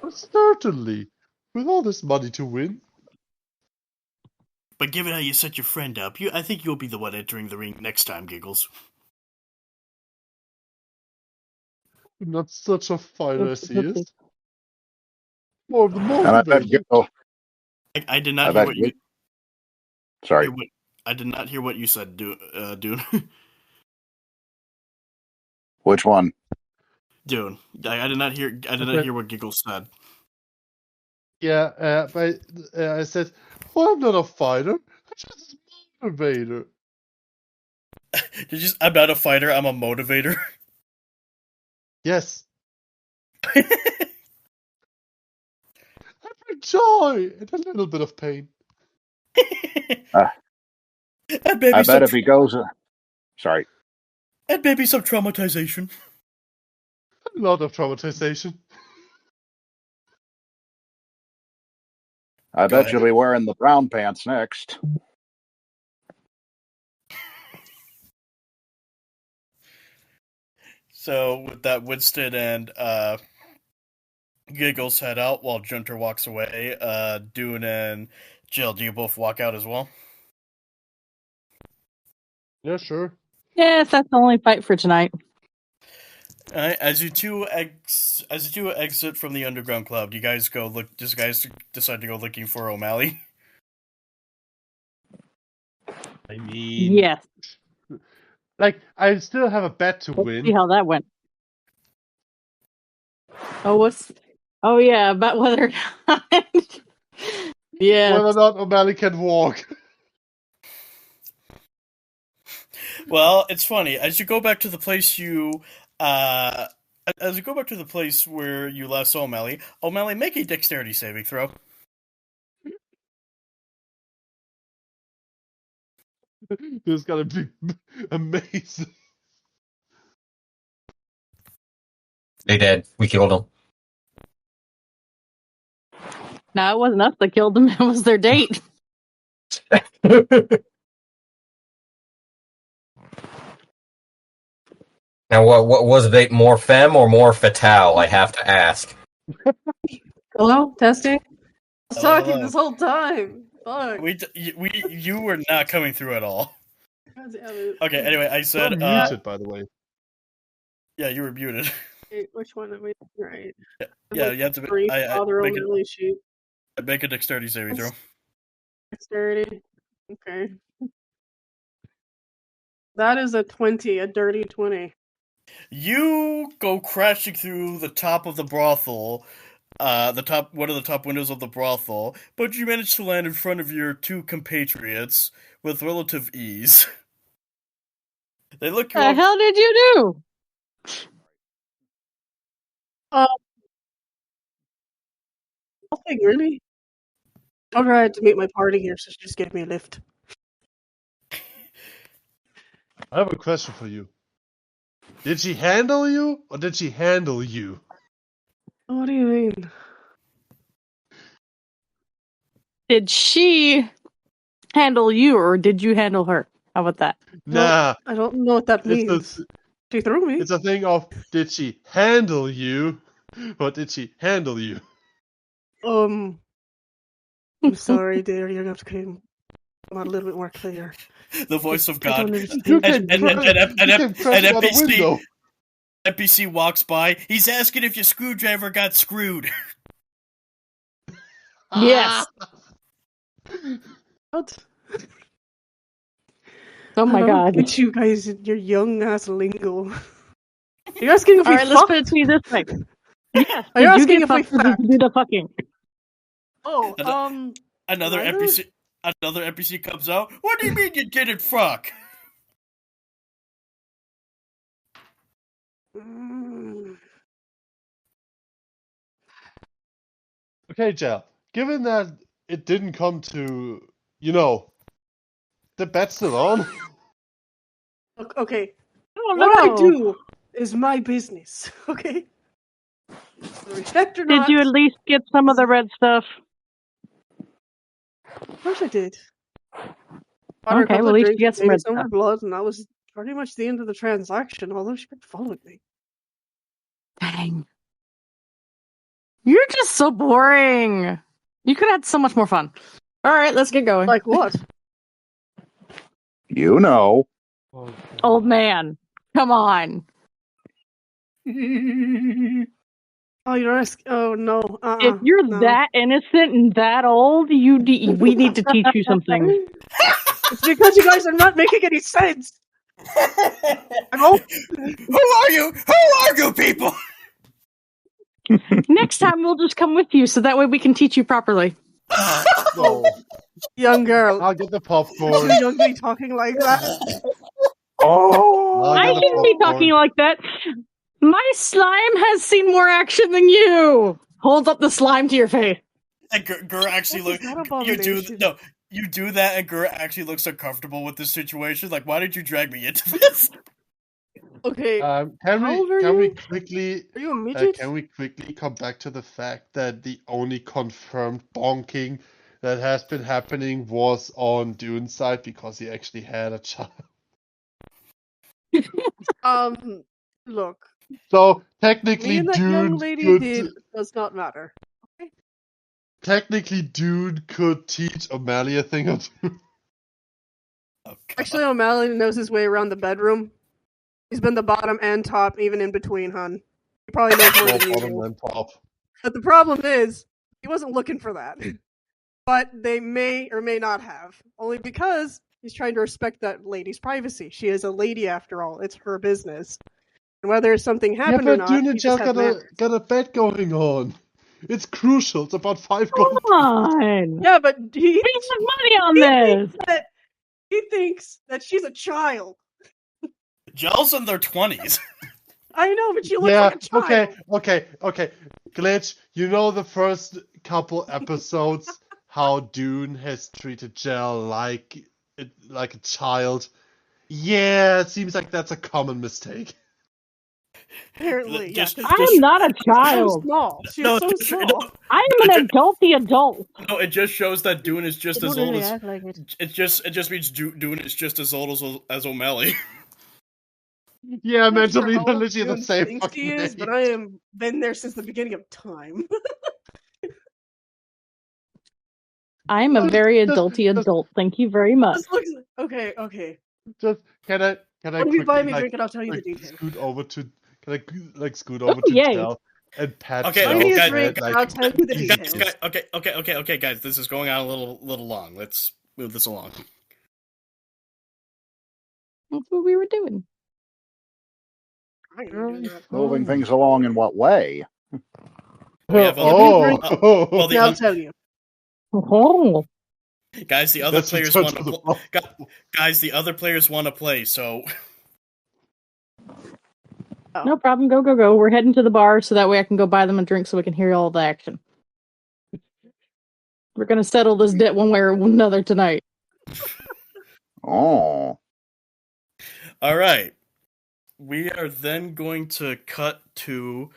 Speaker 5: Certainly. With all this money to win.
Speaker 1: But given how you set your friend up, I think you'll be the one entering the ring next time, Giggles.
Speaker 5: I'm not such a fighter as he
Speaker 3: Oopsie.
Speaker 5: is. More of the
Speaker 4: And I bet
Speaker 5: motivator.
Speaker 1: I did
Speaker 4: I
Speaker 1: not hear
Speaker 4: bet
Speaker 1: what you.
Speaker 4: Sorry.
Speaker 1: I did not hear what you said, Dune.
Speaker 4: Which one?
Speaker 1: Dune. I did not hear. I did not hear what Giggles said.
Speaker 5: Yeah, but I said, "Oh, I'm not a fighter. I'm just a motivator."
Speaker 1: I'm not a fighter. I'm a motivator.
Speaker 5: Yes. I bring joy and a little bit of pain.
Speaker 1: And maybe
Speaker 4: I bet if he goes... Sorry.
Speaker 1: And maybe some traumatization.
Speaker 5: A lot of traumatization.
Speaker 4: I
Speaker 1: Go
Speaker 4: bet
Speaker 1: ahead.
Speaker 4: you'll be wearing the brown pants next.
Speaker 1: So with that, Winston and Giggles head out while Junter walks away. Dune and Jill, do you both walk out as well?
Speaker 5: Yeah, sure.
Speaker 3: Yes, that's the only fight for tonight.
Speaker 1: All right, as you two exit from the underground club, do you guys go look? Does guys decide to go looking for O'Malley?
Speaker 5: I mean,
Speaker 3: Yes.
Speaker 5: like, I still have a bet to
Speaker 3: Let's see
Speaker 5: win.
Speaker 3: how that went.
Speaker 6: Oh, what's...
Speaker 3: Oh yeah, about whether yeah.
Speaker 5: Whether or not O'Malley can walk.
Speaker 1: Well, it's funny as you go back to the place as you go back to the place where you last saw O'Malley. O'Malley, make a dexterity saving throw.
Speaker 5: This is gonna be amazing.
Speaker 7: They did. We killed them.
Speaker 3: No, it wasn't us that killed them. It was their date.
Speaker 7: Now, what was it? More femme or more fatale? I have to ask.
Speaker 6: Hello? Testing? I was
Speaker 1: Hello,
Speaker 6: talking
Speaker 1: hello.
Speaker 6: this whole time. Fuck.
Speaker 1: You were not coming through at all.
Speaker 6: God damn it.
Speaker 1: Okay, anyway, I said,
Speaker 5: I'm muted, by the way.
Speaker 1: Yeah, you were muted.
Speaker 6: Wait, which one am I? Right.
Speaker 1: Yeah, you have to
Speaker 6: Three Father
Speaker 1: make
Speaker 6: O'Malley shoot.
Speaker 1: a dexterity saving throw.
Speaker 6: Dexterity. Okay. That is a 20, a dirty 20.
Speaker 1: You go crashing through the top of the brothel, one of the top windows of the brothel, but you manage to land in front of your two compatriots with relative ease. They look you
Speaker 3: What the
Speaker 1: up.
Speaker 3: hell did you do?
Speaker 6: Nothing really. I told her I had to meet my party here, so she just gave me a lift.
Speaker 5: I have a question for you. Did she handle you, or did she handle you?
Speaker 6: What do you mean?
Speaker 3: Did she handle you or did you handle her? How about that?
Speaker 5: Nah.
Speaker 6: I don't know what that
Speaker 5: It's
Speaker 6: means. She threw me.
Speaker 5: It's a thing of, did she handle you, or did she handle you?
Speaker 6: I'm sorry, dear. You're gonna have to come out a little bit more clear.
Speaker 1: The voice of
Speaker 6: I
Speaker 1: God.
Speaker 6: don't understand.
Speaker 5: You came crashing out a window.
Speaker 1: NPC walks by. He's asking if your screwdriver got screwed.
Speaker 3: Yes.
Speaker 6: What?
Speaker 3: Oh my
Speaker 6: I don't
Speaker 3: god.
Speaker 6: get you guys in your young ass lingo. Are you asking if we
Speaker 3: Alright, let's
Speaker 6: fucked?
Speaker 3: put it to you this way. Yes.
Speaker 6: Are you
Speaker 3: Did you
Speaker 6: asking
Speaker 3: get
Speaker 6: if we
Speaker 3: fucked or did you do the fucking?
Speaker 6: Oh,
Speaker 1: Another
Speaker 6: neither?
Speaker 1: NPC comes out. What do you mean you didn't fuck?
Speaker 5: Okay, Jel. Given that it didn't come to, the bet's still on.
Speaker 6: Okay.
Speaker 3: Oh
Speaker 6: What I
Speaker 3: no.
Speaker 6: do is my business, okay? Respect or
Speaker 3: Did
Speaker 6: not.
Speaker 3: you at least get some of the red stuff?
Speaker 6: Of course I did. Bought her a
Speaker 3: Okay,
Speaker 6: couple
Speaker 3: well,
Speaker 6: of
Speaker 3: at least
Speaker 6: drinks,
Speaker 3: you got some
Speaker 6: maybe
Speaker 3: red
Speaker 6: some of
Speaker 3: stuff.
Speaker 6: her blood, and that was pretty much the end of the transaction, although she kept following me.
Speaker 3: Dang. You're just so boring. You could have had so much more fun. All right, let's get going.
Speaker 6: Like what?
Speaker 4: You know.
Speaker 5: Oh,
Speaker 3: Old man, come on.
Speaker 6: Oh, you're asking. Oh no.
Speaker 3: If you're
Speaker 6: no.
Speaker 3: that innocent and that old, we need to teach you something.
Speaker 6: It's because you guys are not making any sense.
Speaker 1: Who are you? Who are you people?
Speaker 3: Next time we'll just come with you, so that way we can teach you properly.
Speaker 5: no.
Speaker 6: Young girl.
Speaker 5: I'll get the
Speaker 6: Too
Speaker 5: popcorn.
Speaker 6: young to be talking like that.
Speaker 4: Oh.
Speaker 5: I'll
Speaker 3: I
Speaker 5: get the
Speaker 3: can be
Speaker 5: popcorn.
Speaker 3: talking like that. My slime has seen more action than you. Hold up the slime to your face.
Speaker 1: And Gur actually
Speaker 6: What is
Speaker 1: looks.
Speaker 6: that abomination?
Speaker 1: You do that, and Gur actually looks uncomfortable with this situation. Like, why did you drag me into this?
Speaker 6: Okay.
Speaker 5: Can
Speaker 6: How old are
Speaker 5: we
Speaker 6: you?
Speaker 5: quickly
Speaker 6: Are you a midget?
Speaker 5: can we quickly come back to the fact that the only confirmed bonking that has been happening was on Dune's side because he actually had a child.
Speaker 6: Look.
Speaker 5: So
Speaker 6: Me
Speaker 5: technically,
Speaker 6: and that young
Speaker 5: Dune
Speaker 6: lady
Speaker 5: could
Speaker 6: did does not matter.
Speaker 5: Dune could teach O'Malley a thing or two.
Speaker 1: Oh, God.
Speaker 6: Actually, O'Malley knows his way around the bedroom. He's been the bottom and top, even in between, hun. He probably knows more
Speaker 5: Well,
Speaker 6: than
Speaker 5: bottom
Speaker 6: you.
Speaker 5: and top.
Speaker 6: But the problem is, he wasn't looking for that. But they may or may not have. Only because he's trying to respect that lady's privacy. She is a lady after all. It's her business. And whether something
Speaker 5: Yeah,
Speaker 6: happened or
Speaker 5: but
Speaker 6: not,
Speaker 5: Dune
Speaker 6: he
Speaker 5: and
Speaker 6: just
Speaker 5: Jel
Speaker 6: has manners.
Speaker 5: got a bet going on. It's crucial. It's about 5
Speaker 3: Come
Speaker 5: gold.
Speaker 3: on.
Speaker 6: Yeah, but
Speaker 3: Pay some money on this.
Speaker 6: he thinks that she's a child.
Speaker 1: Gel's in their 20s.
Speaker 6: I know, but she looks
Speaker 5: Yeah,
Speaker 6: like a child.
Speaker 5: okay. Glitch, you know the first couple episodes how Dune has treated Jel like a child. Yeah, it seems like that's a common mistake.
Speaker 6: Apparently, yeah.
Speaker 1: Just-
Speaker 6: 'cause
Speaker 3: I am not a
Speaker 6: she's so
Speaker 3: child.
Speaker 6: small. She
Speaker 1: No,
Speaker 6: is so
Speaker 1: just-
Speaker 6: small.
Speaker 3: I am an adulty adult.
Speaker 1: No, it just shows that Dune is just
Speaker 6: They
Speaker 1: as
Speaker 6: don't
Speaker 1: old
Speaker 6: really
Speaker 1: as.
Speaker 6: act like it.
Speaker 1: It just means Dune is just as old as O'Malley.
Speaker 5: Yeah,
Speaker 6: I'm not
Speaker 5: mentally,
Speaker 6: sure how
Speaker 5: they're
Speaker 6: old
Speaker 5: literally the
Speaker 6: Dune
Speaker 5: same
Speaker 6: thinks
Speaker 5: fucking
Speaker 6: he is,
Speaker 5: age.
Speaker 6: but I am been there since the beginning of time.
Speaker 3: I am a very adulty
Speaker 5: Just-
Speaker 3: adult. Thank you very much.
Speaker 6: This looks okay.
Speaker 5: Just can I
Speaker 6: When you buy
Speaker 5: quickly
Speaker 6: me a drink, and I'll tell you the details.
Speaker 5: scoot over to scoot
Speaker 3: Oh,
Speaker 5: over to
Speaker 3: yay.
Speaker 5: Jel and pat
Speaker 1: Okay,
Speaker 6: Buy
Speaker 5: Jel's
Speaker 6: me a
Speaker 1: guys,
Speaker 6: drink,
Speaker 5: head
Speaker 6: and I'll tell you the
Speaker 1: Guys,
Speaker 6: details.
Speaker 1: okay, guys. This is going on a little long. Let's move this along.
Speaker 3: That's what we were doing.
Speaker 6: I ain't gonna do that.
Speaker 4: Moving things along in what way?
Speaker 1: We have
Speaker 6: Oh.
Speaker 1: well,
Speaker 6: Yeah, I'll tell you.
Speaker 3: Oh.
Speaker 1: guys, the other
Speaker 5: That's
Speaker 1: players
Speaker 5: return
Speaker 1: want
Speaker 5: to
Speaker 1: to
Speaker 5: the
Speaker 1: play. Guys, the other players want to play. So
Speaker 3: No problem. Go. We're heading to the bar so that way I can go buy them a drink so we can hear all the action. We're going to settle this debt one way or another tonight.
Speaker 4: Oh.
Speaker 1: all right, we are then going to cut to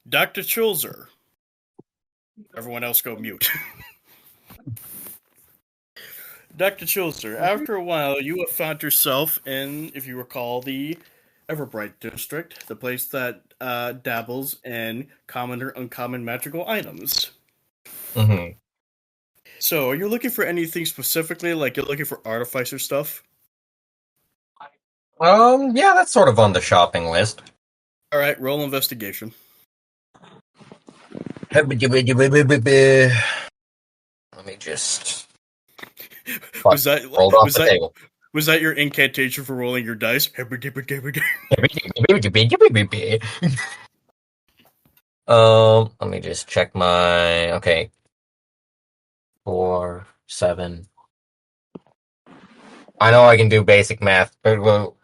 Speaker 1: Dr. Chilzur. Everyone else go mute. Dr. Chilzur, after a while, you have found yourself in, if you recall, the Everbright district, the place that dabbles in common or uncommon magical items.
Speaker 7: Mm-hmm.
Speaker 1: So, are you looking for anything specifically? Like, you're looking for artificer stuff?
Speaker 7: Yeah, that's sort of on the shopping list.
Speaker 1: Alright, roll investigation.
Speaker 7: Let me just
Speaker 1: Was that
Speaker 7: rolled off the table.
Speaker 1: Was that your incantation for rolling your dice?
Speaker 7: Let me just check my okay. 4, 7. I know I can do basic math, but well,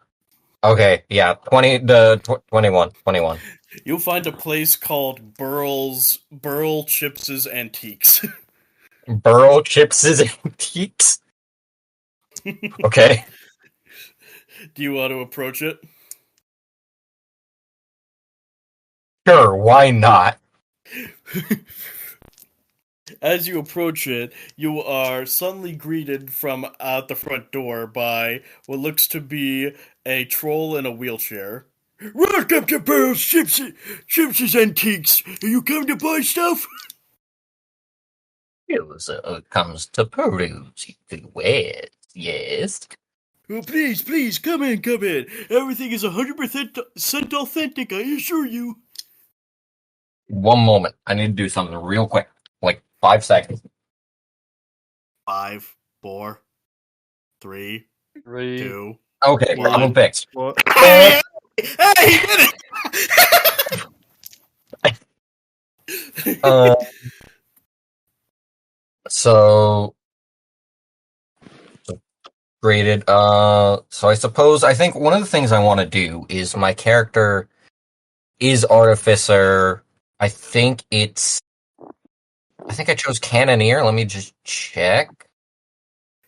Speaker 7: okay, yeah, 21.
Speaker 1: You'll find a place called Burl Chips's Antiques.
Speaker 7: Burrow Chips' Antiques. Okay.
Speaker 1: Do you want to approach it?
Speaker 7: Sure, why not?
Speaker 1: As you approach it, you are suddenly greeted from out the front door by what looks to be a troll in a wheelchair. Welcome to Pearl's Chips' Antiques. Are you come to buy stuff?
Speaker 7: Chilzur comes to peruse the wares, yes.
Speaker 1: Oh, please, come in. Everything is 100% authentic, I assure you.
Speaker 7: One moment. I need to do something real quick. Like 5 seconds.
Speaker 1: 5, 4, 3, 2.
Speaker 7: Okay,
Speaker 1: One.
Speaker 7: problem fixed.
Speaker 5: What?
Speaker 1: Hey, he did it!
Speaker 7: So graded. So I think one of the things I want to do is my character is Artificer. I think I chose Cannoneer. Let me just check.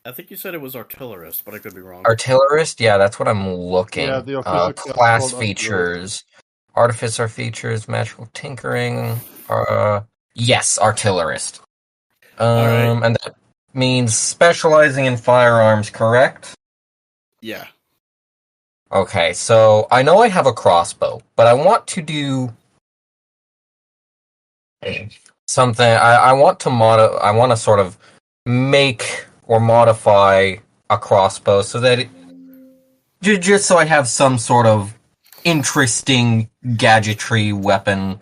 Speaker 1: I think you said it was artillerist, but I could be wrong.
Speaker 7: Artillerist? Yeah, that's what I'm looking.
Speaker 5: Yeah, the official class
Speaker 7: Class
Speaker 5: called Artillerist.
Speaker 7: features. Artificer features, magical tinkering. Yes, Artillerist.
Speaker 1: Alright.
Speaker 7: And that means specializing in firearms, correct?
Speaker 1: Yeah.
Speaker 7: Okay, so I know I have a crossbow, but I want to do something. I want to sort of make or modify a crossbow so that just so I have some sort of interesting gadgetry weapon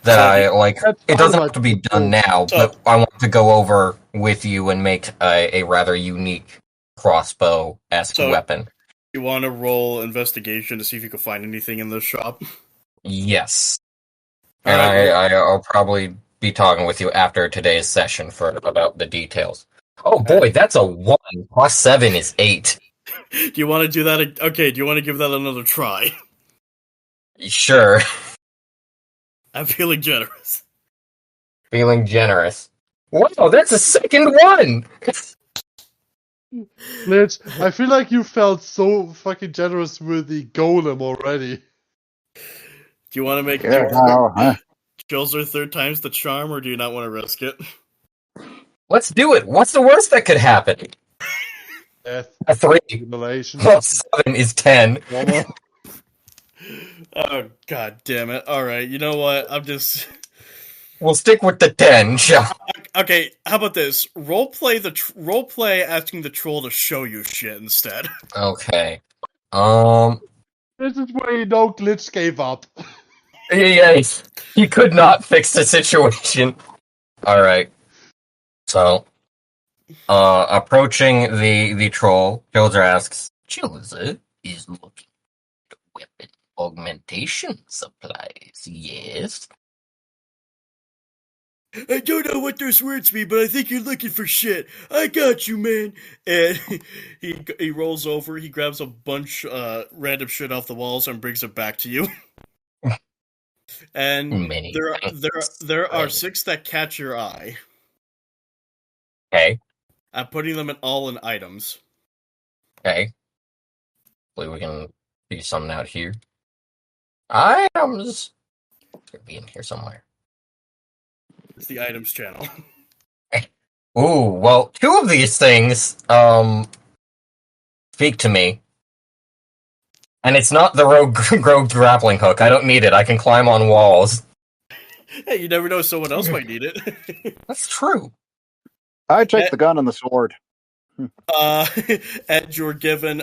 Speaker 7: that I like. It doesn't have to be done now, but I want to go over with you and make a rather unique crossbow-esque weapon.
Speaker 1: You want to roll investigation to see if you can find anything in this shop?
Speaker 7: Yes. And I'll probably be talking with you after today's session about the details. Oh boy, that's a 1. Plus 7 is 8.
Speaker 1: Do you want to do that? Okay, do you want to give that another try?
Speaker 7: Sure.
Speaker 1: I'm feeling generous.
Speaker 7: Feeling generous. Wow, that's a second one!
Speaker 5: Mitch, I feel like you felt so fucking generous with the golem already.
Speaker 1: Do you want to make Chilzur 3rd times the charm, or do you not want to risk it?
Speaker 7: Let's do it! What's the worst that could happen?
Speaker 5: Death.
Speaker 7: A 3.
Speaker 5: Simulation.
Speaker 7: Plus 7 is 10.
Speaker 1: Oh, god damn it. Alright, you know what? I'm just...
Speaker 7: We'll stick with the 10, shall
Speaker 1: Okay, how about this? Roleplay asking the troll to show you shit instead.
Speaker 7: Okay.
Speaker 5: This is where you know Glitch gave up.
Speaker 7: Yes. He could not fix the situation. Alright. So, approaching the troll, Chilzur asks, Chilzur is looking for weapon augmentation supplies, yes?
Speaker 1: I don't know what those words mean, but I think you're looking for shit. I got you, man. And he rolls over, he grabs a bunch random shit off the walls and brings it back to you. And there are 6 that catch your eye.
Speaker 7: Okay.
Speaker 1: I'm putting them all in items.
Speaker 7: Okay. Hopefully we can figure something out here. Items. It's gonna be in here somewhere.
Speaker 1: It's the items channel.
Speaker 7: Ooh, well, 2 of these things, speak to me. And it's not the rogue grappling hook. I don't need it. I can climb on walls.
Speaker 1: Hey, you never know, someone else might need it.
Speaker 7: That's true.
Speaker 4: I take the gun and the sword.
Speaker 1: And you were given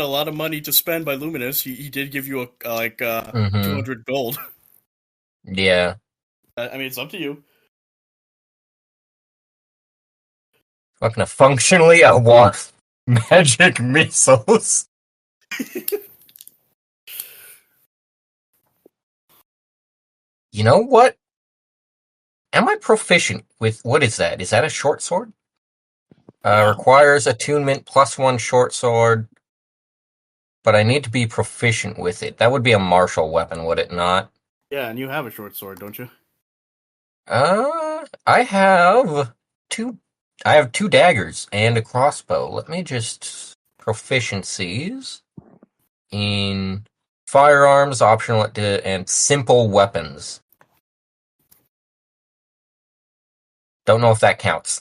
Speaker 1: a lot of money to spend by Luminous. He did give you 200 gold.
Speaker 7: Yeah.
Speaker 1: I mean, it's up to you.
Speaker 7: Fucking functionally, I want magic missiles. You know what? Am I proficient with... What is that? Is that a short sword? Requires attunement +1 short sword. But I need to be proficient with it. That would be a martial weapon, would it not?
Speaker 1: Yeah, and you have a short sword, don't you?
Speaker 7: I have 2 daggers and a crossbow. Let me just... Proficiencies in firearms, optional, and simple weapons. Don't know if that counts.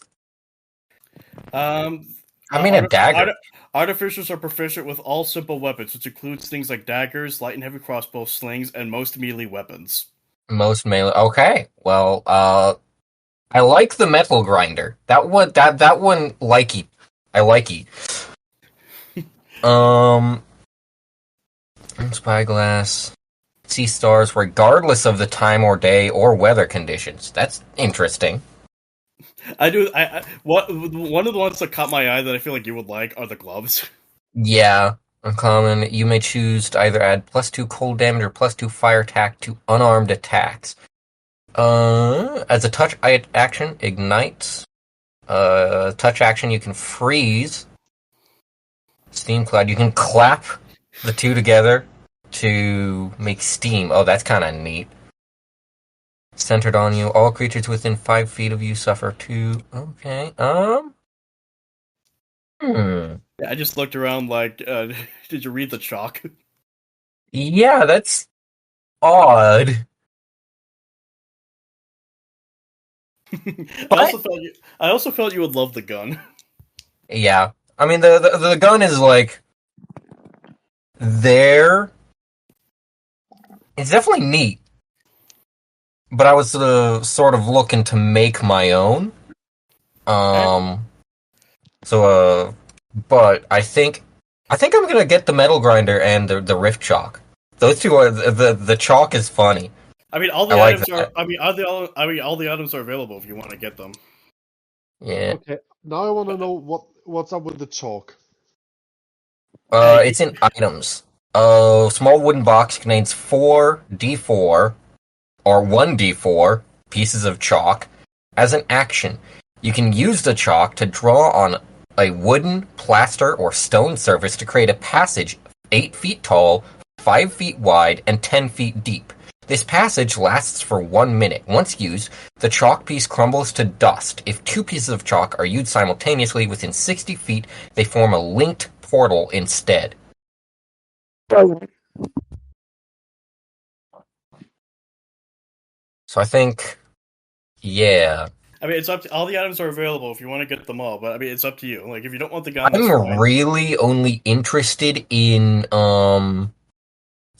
Speaker 7: I mean, a dagger.
Speaker 1: Artificers are proficient with all simple weapons, which includes things like daggers, light and heavy crossbow, slings, and most melee weapons.
Speaker 7: Most melee. Okay, well, I like the metal grinder. That one, likey. I likey. Spyglass. See stars regardless of the time or day or weather conditions. That's interesting.
Speaker 1: I do. One of the ones that caught my eye that I feel like you would like are the gloves.
Speaker 7: Yeah, uncommon. You may choose to either add +2 cold damage or +2 fire attack to unarmed attacks. As a touch action, ignite. Touch action, you can freeze. Steam cloud. You can clap the two together to make steam. Oh, that's kind of neat. Centered on you. All creatures within 5 feet of you suffer 2. Okay.
Speaker 1: Yeah, I just looked around like, did you read the chalk?
Speaker 7: Yeah, that's odd.
Speaker 1: I also felt you would love the gun.
Speaker 7: Yeah. I mean, the gun is like there. It's definitely neat. But I was sort of looking to make my own. But I think I'm gonna get the metal grinder and the rift chalk. Those two are the chalk is funny.
Speaker 1: I mean, all the
Speaker 7: I
Speaker 1: items
Speaker 7: like
Speaker 1: are. I mean, all the items are available if you want to get them.
Speaker 7: Yeah.
Speaker 5: Okay, now I want to know what's up with the chalk.
Speaker 7: It's in items. Small wooden box contains 4d4 or 1d4 pieces of chalk. As an action, you can use the chalk to draw on a wooden, plaster, or stone surface to create a passage 8 feet tall, 5 feet wide, and 10 feet deep. This passage lasts for 1 minute. Once used, the chalk piece crumbles to dust. If 2 pieces of chalk are used simultaneously within 60 feet, they form a linked portal instead. So I think, yeah.
Speaker 1: I mean, it's up to all the items are available if you want to get them all, but I mean, it's up to you. Like, if you don't want the gun, that's
Speaker 7: I'm
Speaker 1: fine.
Speaker 7: really only interested in the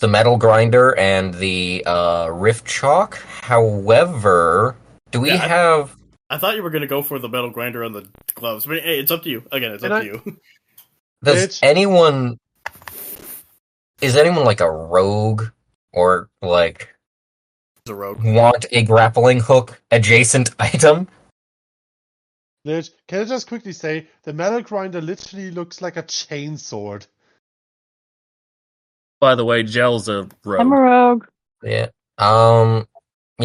Speaker 7: metal grinder and the rift chalk. However, do we have?
Speaker 1: I thought you were going to go for the metal grinder and the gloves, but hey, it's up to you. Again, it's up to you.
Speaker 7: Is anyone like a rogue or like
Speaker 1: a rogue
Speaker 7: want a grappling hook adjacent item?
Speaker 5: Can I just quickly say the metal grinder literally looks like a chainsword?
Speaker 8: By the way, Jel's a rogue.
Speaker 3: I'm a rogue.
Speaker 7: Yeah. You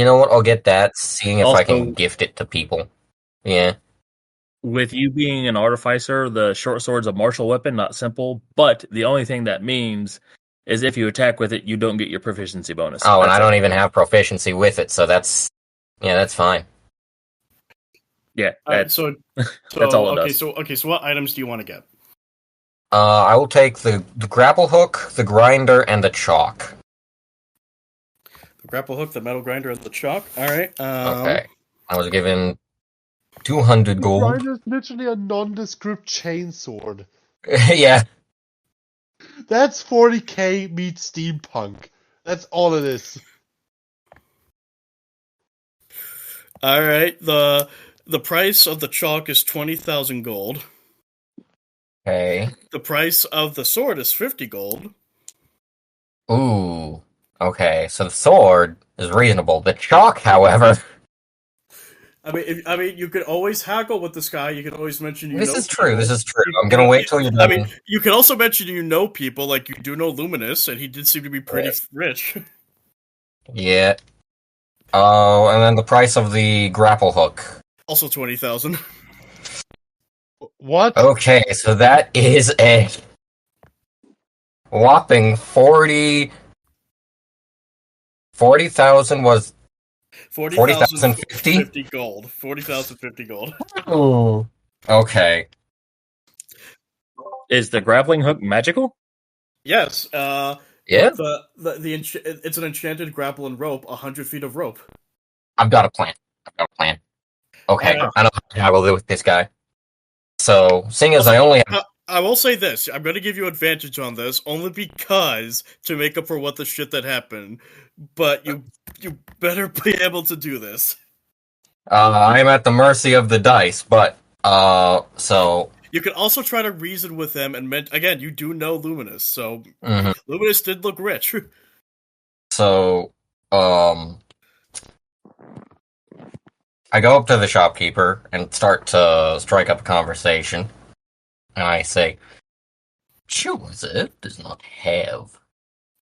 Speaker 7: know what? I'll get that. Seeing if I can gift it to people. Yeah.
Speaker 8: With you being an artificer, the short sword's a martial weapon, not simple. But the only thing that means is if you attack with it, you don't get your proficiency bonus.
Speaker 7: Oh, and I don't even have proficiency with it, so that's fine.
Speaker 8: Yeah.
Speaker 1: That's all it does. So what items do you want to get?
Speaker 7: I will take the grapple hook, the grinder, and the chalk.
Speaker 1: The grapple hook, the metal grinder, and the chalk. All right.
Speaker 7: Okay. I was given 200 gold.
Speaker 5: The grinder is literally a nondescript chainsword.
Speaker 7: Yeah.
Speaker 5: That's 40k meets steampunk. That's all it is.
Speaker 1: All right. The price of the chalk is 20,000 gold.
Speaker 7: Okay.
Speaker 1: The price of the sword is 50 gold.
Speaker 7: Ooh. Okay, so the sword is reasonable. The chalk, however.
Speaker 1: I mean, you could always haggle with this guy. You could always mention
Speaker 7: This is true. I'm gonna wait till you're done.
Speaker 1: I mean, you can also mention you know people, like you do know Luminous, and he did seem to be pretty rich.
Speaker 7: Yeah. Oh, and then the price of the grapple hook.
Speaker 1: Also 20,000.
Speaker 5: What?
Speaker 7: Okay, so that is a whopping 40,000 was
Speaker 1: 40,050 gold. 40,050 gold.
Speaker 7: Oh. Okay.
Speaker 8: Is the grappling hook magical?
Speaker 1: Yes.
Speaker 7: Yeah.
Speaker 1: It's an enchanted grapple and rope, 100 feet of rope.
Speaker 7: I've got a plan. Okay, I know how to haggle with this guy. So, seeing as I only have...
Speaker 1: I will say this. I'm going to give you advantage on this, only because to make up for what the shit that happened. But you better be able to do this.
Speaker 7: I'm at the mercy of the dice, but, so...
Speaker 1: You can also try to reason with them, and again, you do know Luminous, so...
Speaker 7: Mhm.
Speaker 1: Luminous did look rich.
Speaker 7: So, I go up to the shopkeeper and start to strike up a conversation. And I say, Chilzur does not have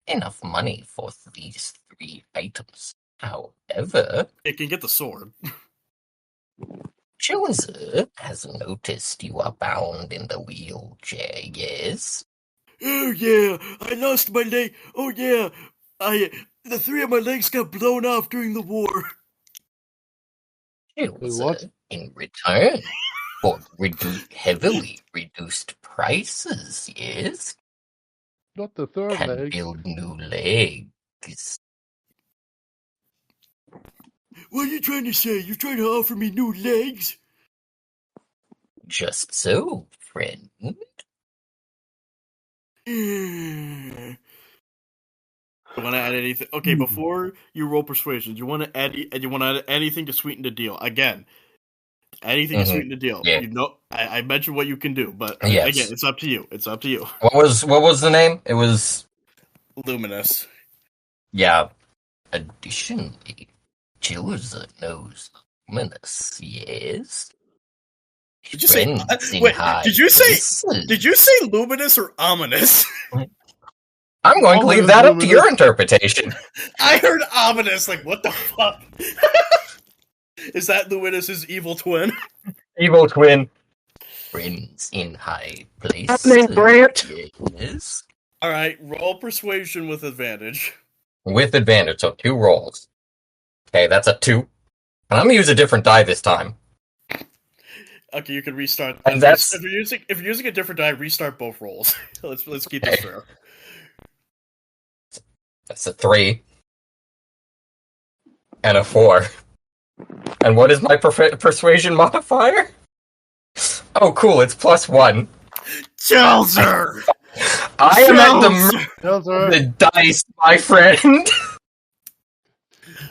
Speaker 7: enough money for these 3 items. However,
Speaker 1: It can get the sword.
Speaker 7: Chilzur has noticed you are bound in the wheelchair, yes?
Speaker 1: Oh yeah, I lost my leg. Oh yeah, the 3 of my legs got blown off during the war.
Speaker 5: what?
Speaker 7: Chilzur, in return for heavily reduced prices, yes?
Speaker 5: Not the third
Speaker 7: Can
Speaker 5: leg.
Speaker 7: build new legs.
Speaker 1: What are you trying to say? You're trying to offer me new legs?
Speaker 7: Just so, friend.
Speaker 1: You want to add anything? Okay, before you roll persuasion, do you want to add? Do you want to add anything to sweeten the deal? Again, anything to sweeten the deal.
Speaker 7: Yeah.
Speaker 1: You know, I mentioned what you can do, but
Speaker 7: Yes.
Speaker 1: again, it's up to you. It's up to you.
Speaker 7: What was the name? It was
Speaker 1: Luminous.
Speaker 7: yeah. Additionally, Chilzur knows Luminous, yes?
Speaker 1: Did you say?
Speaker 7: Friends in
Speaker 1: Wait,
Speaker 7: high
Speaker 1: did you say?
Speaker 7: places.
Speaker 1: Did you say luminous or ominous?
Speaker 7: I'm going to leave
Speaker 5: Ominous
Speaker 7: that up to your
Speaker 5: Luminous.
Speaker 7: interpretation.
Speaker 1: I heard ominous. Like, what the fuck? Is that Luminous's evil twin?
Speaker 7: Evil twin. Friends in high places. Yes.
Speaker 1: All right, roll persuasion with advantage.
Speaker 7: With advantage, so 2 rolls. Okay, that's a 2. And I'm gonna use a different die this time.
Speaker 1: Okay, you can restart.
Speaker 7: And that's
Speaker 1: if you're using a different die, restart both rolls. let's keep this fair.
Speaker 7: That's a 3. And a 4. And what is my persuasion modifier? Oh, cool, it's +1.
Speaker 1: Chilzur!
Speaker 7: I am at the mercy of
Speaker 5: Chilzur,
Speaker 7: the dice, my friend.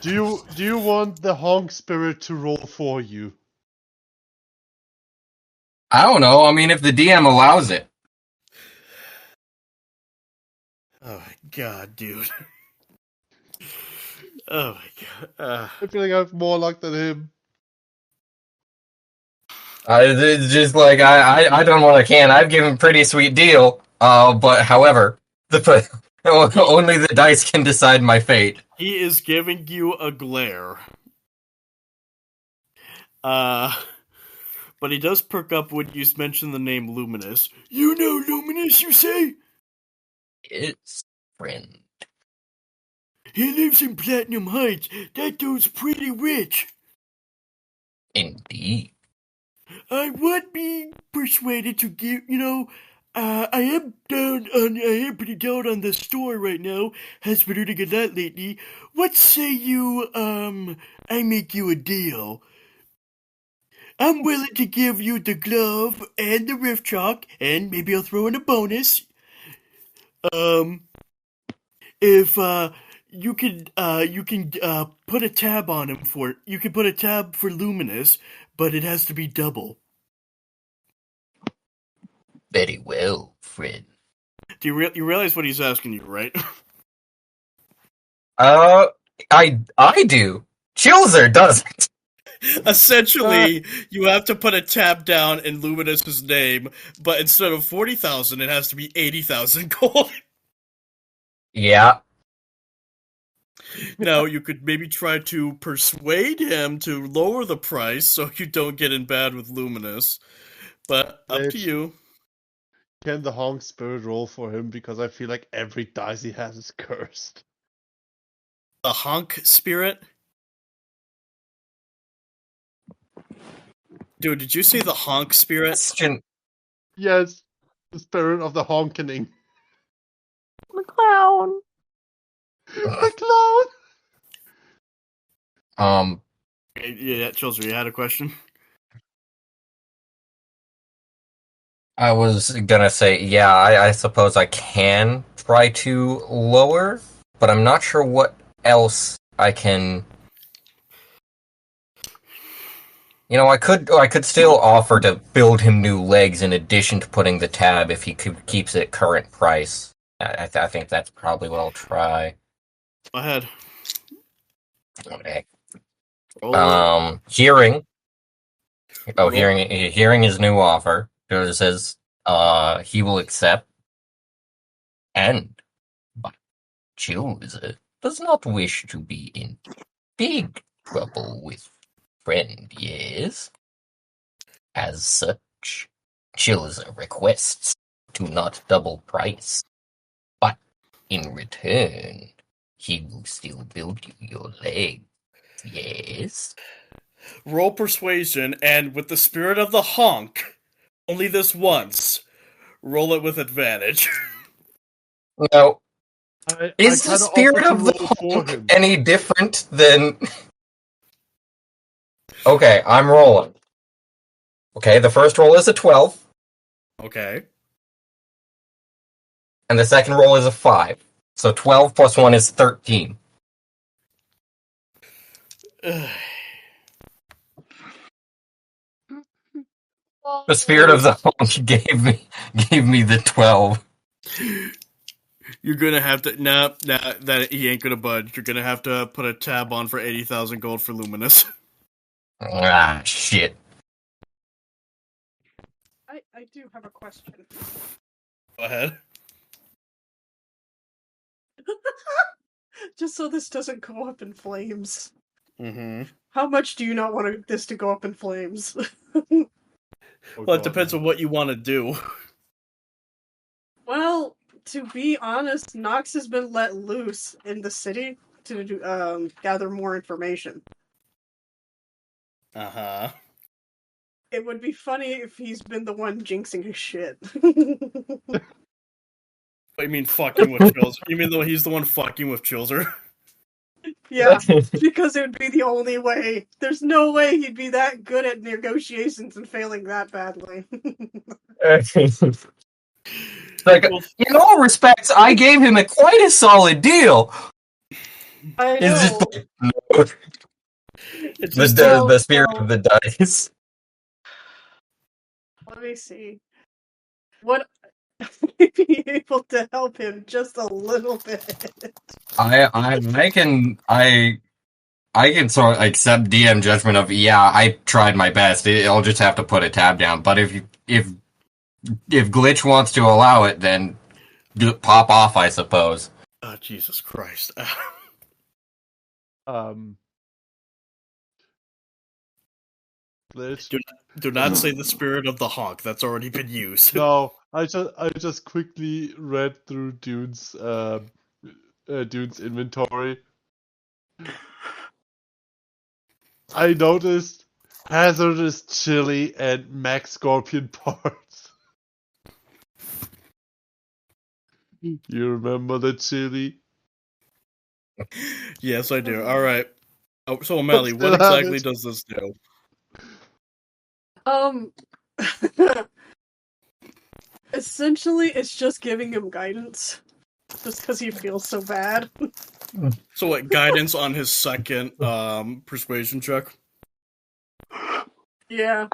Speaker 5: do you want the honk spirit to roll for you?
Speaker 7: I don't know, I mean, if the DM allows it.
Speaker 1: Oh my god, dude. Oh my god.
Speaker 5: I feel like I have more luck than him.
Speaker 7: It's just like, I done what I can. I've given a pretty sweet deal. But however, only the dice can decide my fate.
Speaker 1: He is giving you a glare. But he does perk up when you mention the name Luminous. You know Luminous, you say?
Speaker 7: Yes, friend.
Speaker 1: He lives in Platinum Heights. That dude's pretty rich.
Speaker 7: Indeed.
Speaker 1: I would be persuaded to give, I am pretty down on the store right now. Has been doing a lot lately. What say you, I make you a deal? I'm willing to give you the glove and the rift chalk, and maybe I'll throw in a bonus. If, you can put a tab on him you can put a tab for Luminous, but it has to be double.
Speaker 7: Very well, friend.
Speaker 1: Do you realize what he's asking you, right?
Speaker 7: I do. Chilzur doesn't.
Speaker 1: Essentially, you have to put a tab down in Luminous's name, but instead of 40,000, it has to be 80,000 gold.
Speaker 7: Yeah.
Speaker 1: Now, you could maybe try to persuade him to lower the price so you don't get in bad with Luminous. But up to you.
Speaker 5: Can the honk spirit roll for him? Because I feel like every dice he has is cursed.
Speaker 1: The honk spirit? Dude, did you say the honk spirit?
Speaker 7: Question.
Speaker 5: Yes, the spirit of the honkening.
Speaker 3: The clown.
Speaker 5: The clown!
Speaker 1: Yeah, Chilzur, you had a question?
Speaker 7: I was gonna say, yeah, I suppose I can try to lower, but I'm not sure what else I can. I could still offer to build him new legs in addition to putting the tab if he keeps it current price. I think that's probably what I'll try.
Speaker 1: Go ahead.
Speaker 7: Okay.
Speaker 1: Roll.
Speaker 7: Hearing. Oh,
Speaker 1: Roll.
Speaker 7: hearing his new offer. It says, he will accept, and but Chilzur does not wish to be in big trouble with friend, yes? As such, Chilzur requests to not double price, but in return, he will still build you your leg, yes?
Speaker 1: Roll persuasion, and with the spirit of the honk, only this once, roll it with advantage.
Speaker 7: Now,
Speaker 5: I
Speaker 7: is the
Speaker 5: kind of offer
Speaker 7: spirit
Speaker 5: to
Speaker 7: of the
Speaker 5: roll for
Speaker 7: honk
Speaker 5: him.
Speaker 7: any different than... Okay, I'm rolling. Okay, the first roll is a 12,
Speaker 1: Okay.
Speaker 7: and the second roll is a 5. So 12 plus 1 is 13. The spirit of the honk gave me the 12.
Speaker 1: You're gonna have to that he ain't gonna budge. You're gonna have to put a tab on for 80,000 gold for Luminous.
Speaker 7: Ah, shit.
Speaker 6: I do have a question.
Speaker 1: Go ahead.
Speaker 6: Just so this doesn't go up in flames.
Speaker 1: Mm-hmm.
Speaker 6: How much do you not want this to go up in flames?
Speaker 1: Well, it depends on what you want to do.
Speaker 6: Well, to be honest, Nox has been let loose in the city to gather more information.
Speaker 1: Uh-huh.
Speaker 6: It would be funny if he's been the one jinxing his shit.
Speaker 1: What, you mean fucking with Chilzur? You mean though he's the one fucking with Chilzur?
Speaker 6: Yeah, because it would be the only way. There's no way he'd be that good at negotiations and failing that badly.
Speaker 7: Like,
Speaker 1: Well,
Speaker 7: in all respects, I gave him quite a solid deal.
Speaker 6: I
Speaker 7: It's just
Speaker 6: know.
Speaker 7: like, no.
Speaker 1: it's just
Speaker 7: The spirit of the dice.
Speaker 6: Let me see. What might be able to help him just a little bit?
Speaker 7: I can sort of accept DM judgment of, yeah, I tried my best. I'll just have to put a tab down. But if Glitch wants to allow it, then pop off, I suppose.
Speaker 1: Oh, Jesus Christ.
Speaker 5: Glitch.
Speaker 1: Do not say the spirit of the honk. That's already been used.
Speaker 5: No, I just quickly read through Dune's inventory. I noticed hazardous chili and max scorpion parts. You remember the chili?
Speaker 1: Yes, I do. All right. Oh, so O'Malley, what
Speaker 5: Still have
Speaker 1: exactly
Speaker 5: it.
Speaker 1: does this do?
Speaker 6: Essentially, it's just giving him guidance. Just because he feels so bad.
Speaker 1: So what, guidance on his second persuasion check?
Speaker 6: Yeah.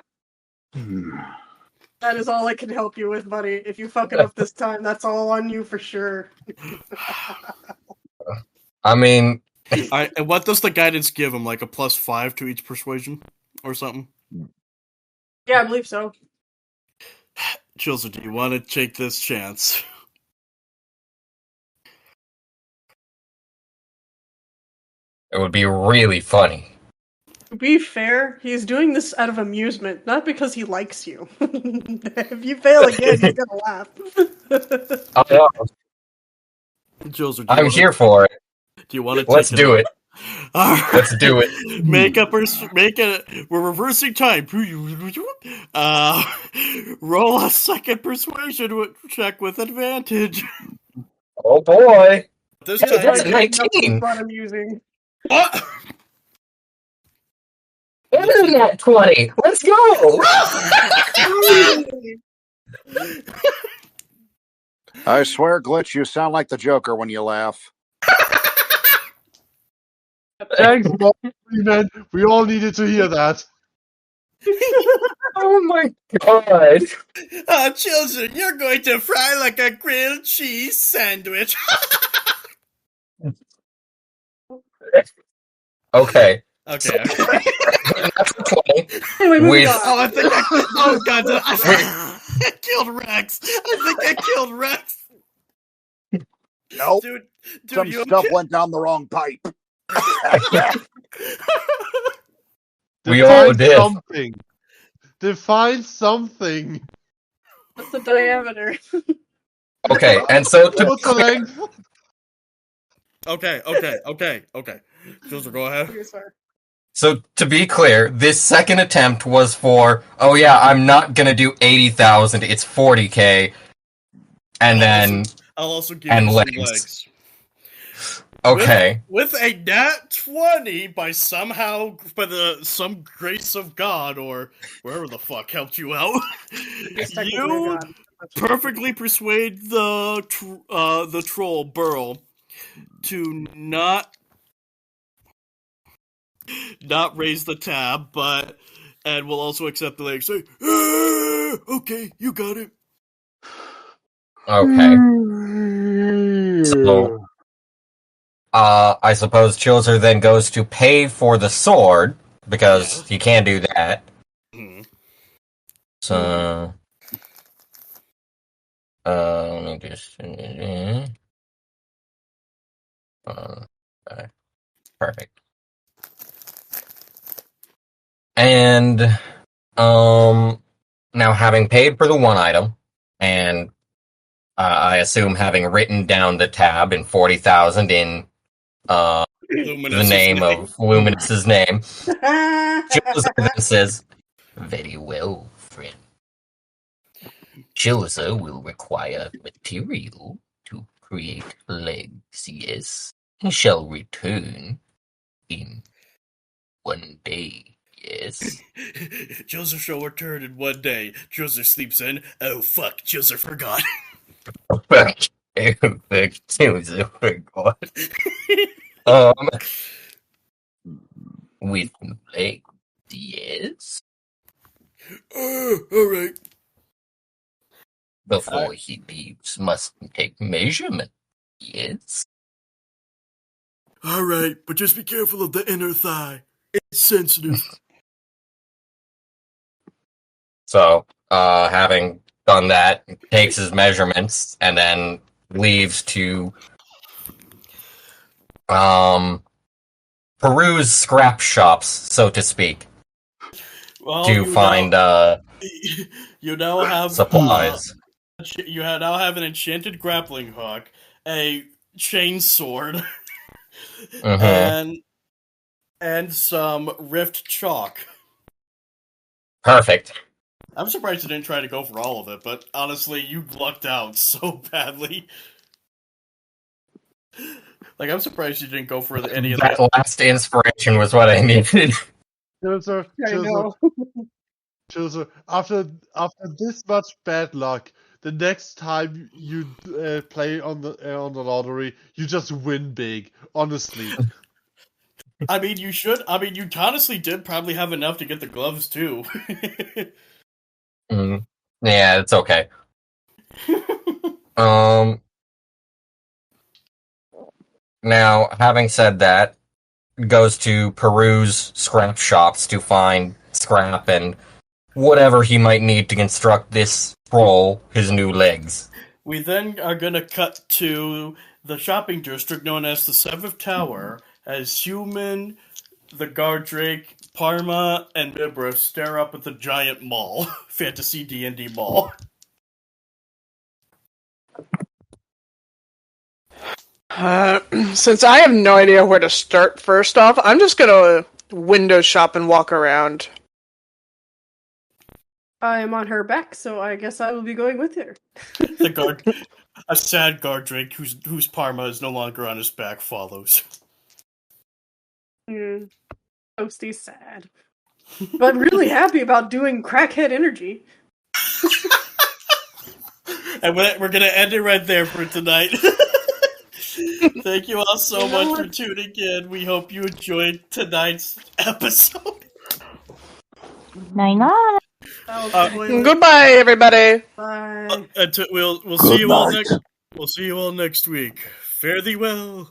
Speaker 6: That is all I can help you with, buddy. If you fuck it up this time, that's all on you for sure.
Speaker 7: I mean...
Speaker 1: And what does the guidance give him? Like a +5 to each persuasion? Or something?
Speaker 6: Yeah, I believe so.
Speaker 1: Chilzur, do you want to take this chance?
Speaker 7: It would be really funny.
Speaker 6: To be fair, he's doing this out of amusement, not because he likes you. If you fail again, he's gonna laugh.
Speaker 1: Chilzur,
Speaker 7: I'm here for it.
Speaker 1: Do you want to take
Speaker 7: Let's do it.
Speaker 1: Right.
Speaker 7: Let's do it.
Speaker 1: We're reversing time. Roll a second persuasion check with advantage.
Speaker 7: Oh boy.
Speaker 1: This
Speaker 7: Hey,
Speaker 1: time,
Speaker 7: that's a 19.
Speaker 6: What I'm using.
Speaker 1: what?
Speaker 7: It is that 20. Let's go.
Speaker 4: I swear, Glitch, you sound like the Joker when you laugh.
Speaker 5: Thanks, man. We all needed to hear that.
Speaker 7: Oh my god.
Speaker 1: Chilzur, you're going to fry like a grilled cheese sandwich.
Speaker 7: Okay.
Speaker 1: Okay.
Speaker 7: Natural 20
Speaker 6: Anyway, moving
Speaker 7: with
Speaker 6: on.
Speaker 1: Oh god, I killed Rex. I think I killed Rex.
Speaker 4: Nope.
Speaker 1: Dude,
Speaker 4: Some
Speaker 1: you
Speaker 4: stuff
Speaker 1: okay?
Speaker 4: went down the wrong pipe.
Speaker 7: We all
Speaker 5: Define
Speaker 7: did.
Speaker 5: something. Define something.
Speaker 6: What's the diameter?
Speaker 7: Okay, and so to be
Speaker 5: What's the
Speaker 7: clear,
Speaker 5: length?
Speaker 1: Okay. Chilzur, go ahead.
Speaker 7: this second attempt was for, oh yeah, I'm not gonna do 80,000, it's 40k, and then
Speaker 1: I'll also give
Speaker 7: and
Speaker 1: you some
Speaker 7: legs.
Speaker 1: legs.
Speaker 7: Okay.
Speaker 1: With a nat 20 by some grace of God or wherever the fuck helped you out, you perfectly persuade the troll Burl to not raise the tab, and will also accept the leg. Say, okay, you got it.
Speaker 7: Okay. So, I suppose Chilzur then goes to pay for the sword, because he can do that.
Speaker 1: Mhm.
Speaker 7: So, let me just... okay. Perfect. And, now having paid for the one item, and I assume having written down the tab in 40,000 in the name of Luminous's name, Chilzur then says, "Very well, friend. Chilzur will require material to create legs, yes. He shall return in 1 day, yes."
Speaker 1: Chilzur shall return in 1 day. Chilzur sleeps in. Oh fuck, Chilzur forgot.
Speaker 7: Chilzur forgot. With legs, yes.
Speaker 1: Alright.
Speaker 7: Before he leaves, must take measurement, yes.
Speaker 1: Alright, but just be careful of the inner thigh. It's sensitive.
Speaker 7: So, having done that, takes his measurements, and then leaves to peruse scrap shops, so to speak,
Speaker 1: Well,
Speaker 7: to find
Speaker 1: you now have
Speaker 7: supplies.
Speaker 1: you now have an enchanted grappling hook, a chain sword,
Speaker 7: Mm-hmm.
Speaker 1: and some rift chalk.
Speaker 7: Perfect.
Speaker 1: I'm surprised you didn't try to go for all of it, but honestly, you lucked out so badly. Like, I'm surprised you didn't go for any of
Speaker 7: That
Speaker 1: that.
Speaker 7: last inspiration was what I needed.
Speaker 5: Chilzur,
Speaker 6: I know.
Speaker 5: Chilzur, after this much bad luck, the next time you play on the lottery, you just win big. Honestly.
Speaker 1: I mean, you should. I mean, you honestly did probably have enough to get the gloves too.
Speaker 7: Mm. Yeah, it's okay. Now, having said that, goes to peruse scrap shops to find scrap and whatever he might need to construct this troll his new legs.
Speaker 1: We then are gonna cut to the shopping district known as the Seventh Tower, as Human, the Gardrake, Parma, and Mibra stare up at the giant mall, fantasy D&D mall.
Speaker 9: Since I have no idea where to start first off, I'm just gonna window shop and walk around.
Speaker 6: I am on her back, so I guess I will be going with her.
Speaker 1: A sad Gardrake whose Parma is no longer on his back follows.
Speaker 6: Toasty's sad. But really happy about doing crackhead energy.
Speaker 1: And we're going to end it right there for tonight. Thank you all so much for tuning in. We hope you enjoyed tonight's episode.
Speaker 3: Night-night.
Speaker 9: Goodbye, everybody.
Speaker 6: Bye.
Speaker 1: We'll
Speaker 2: Good
Speaker 1: see you all
Speaker 2: night.
Speaker 1: next. We'll see you all next week. Fare thee well.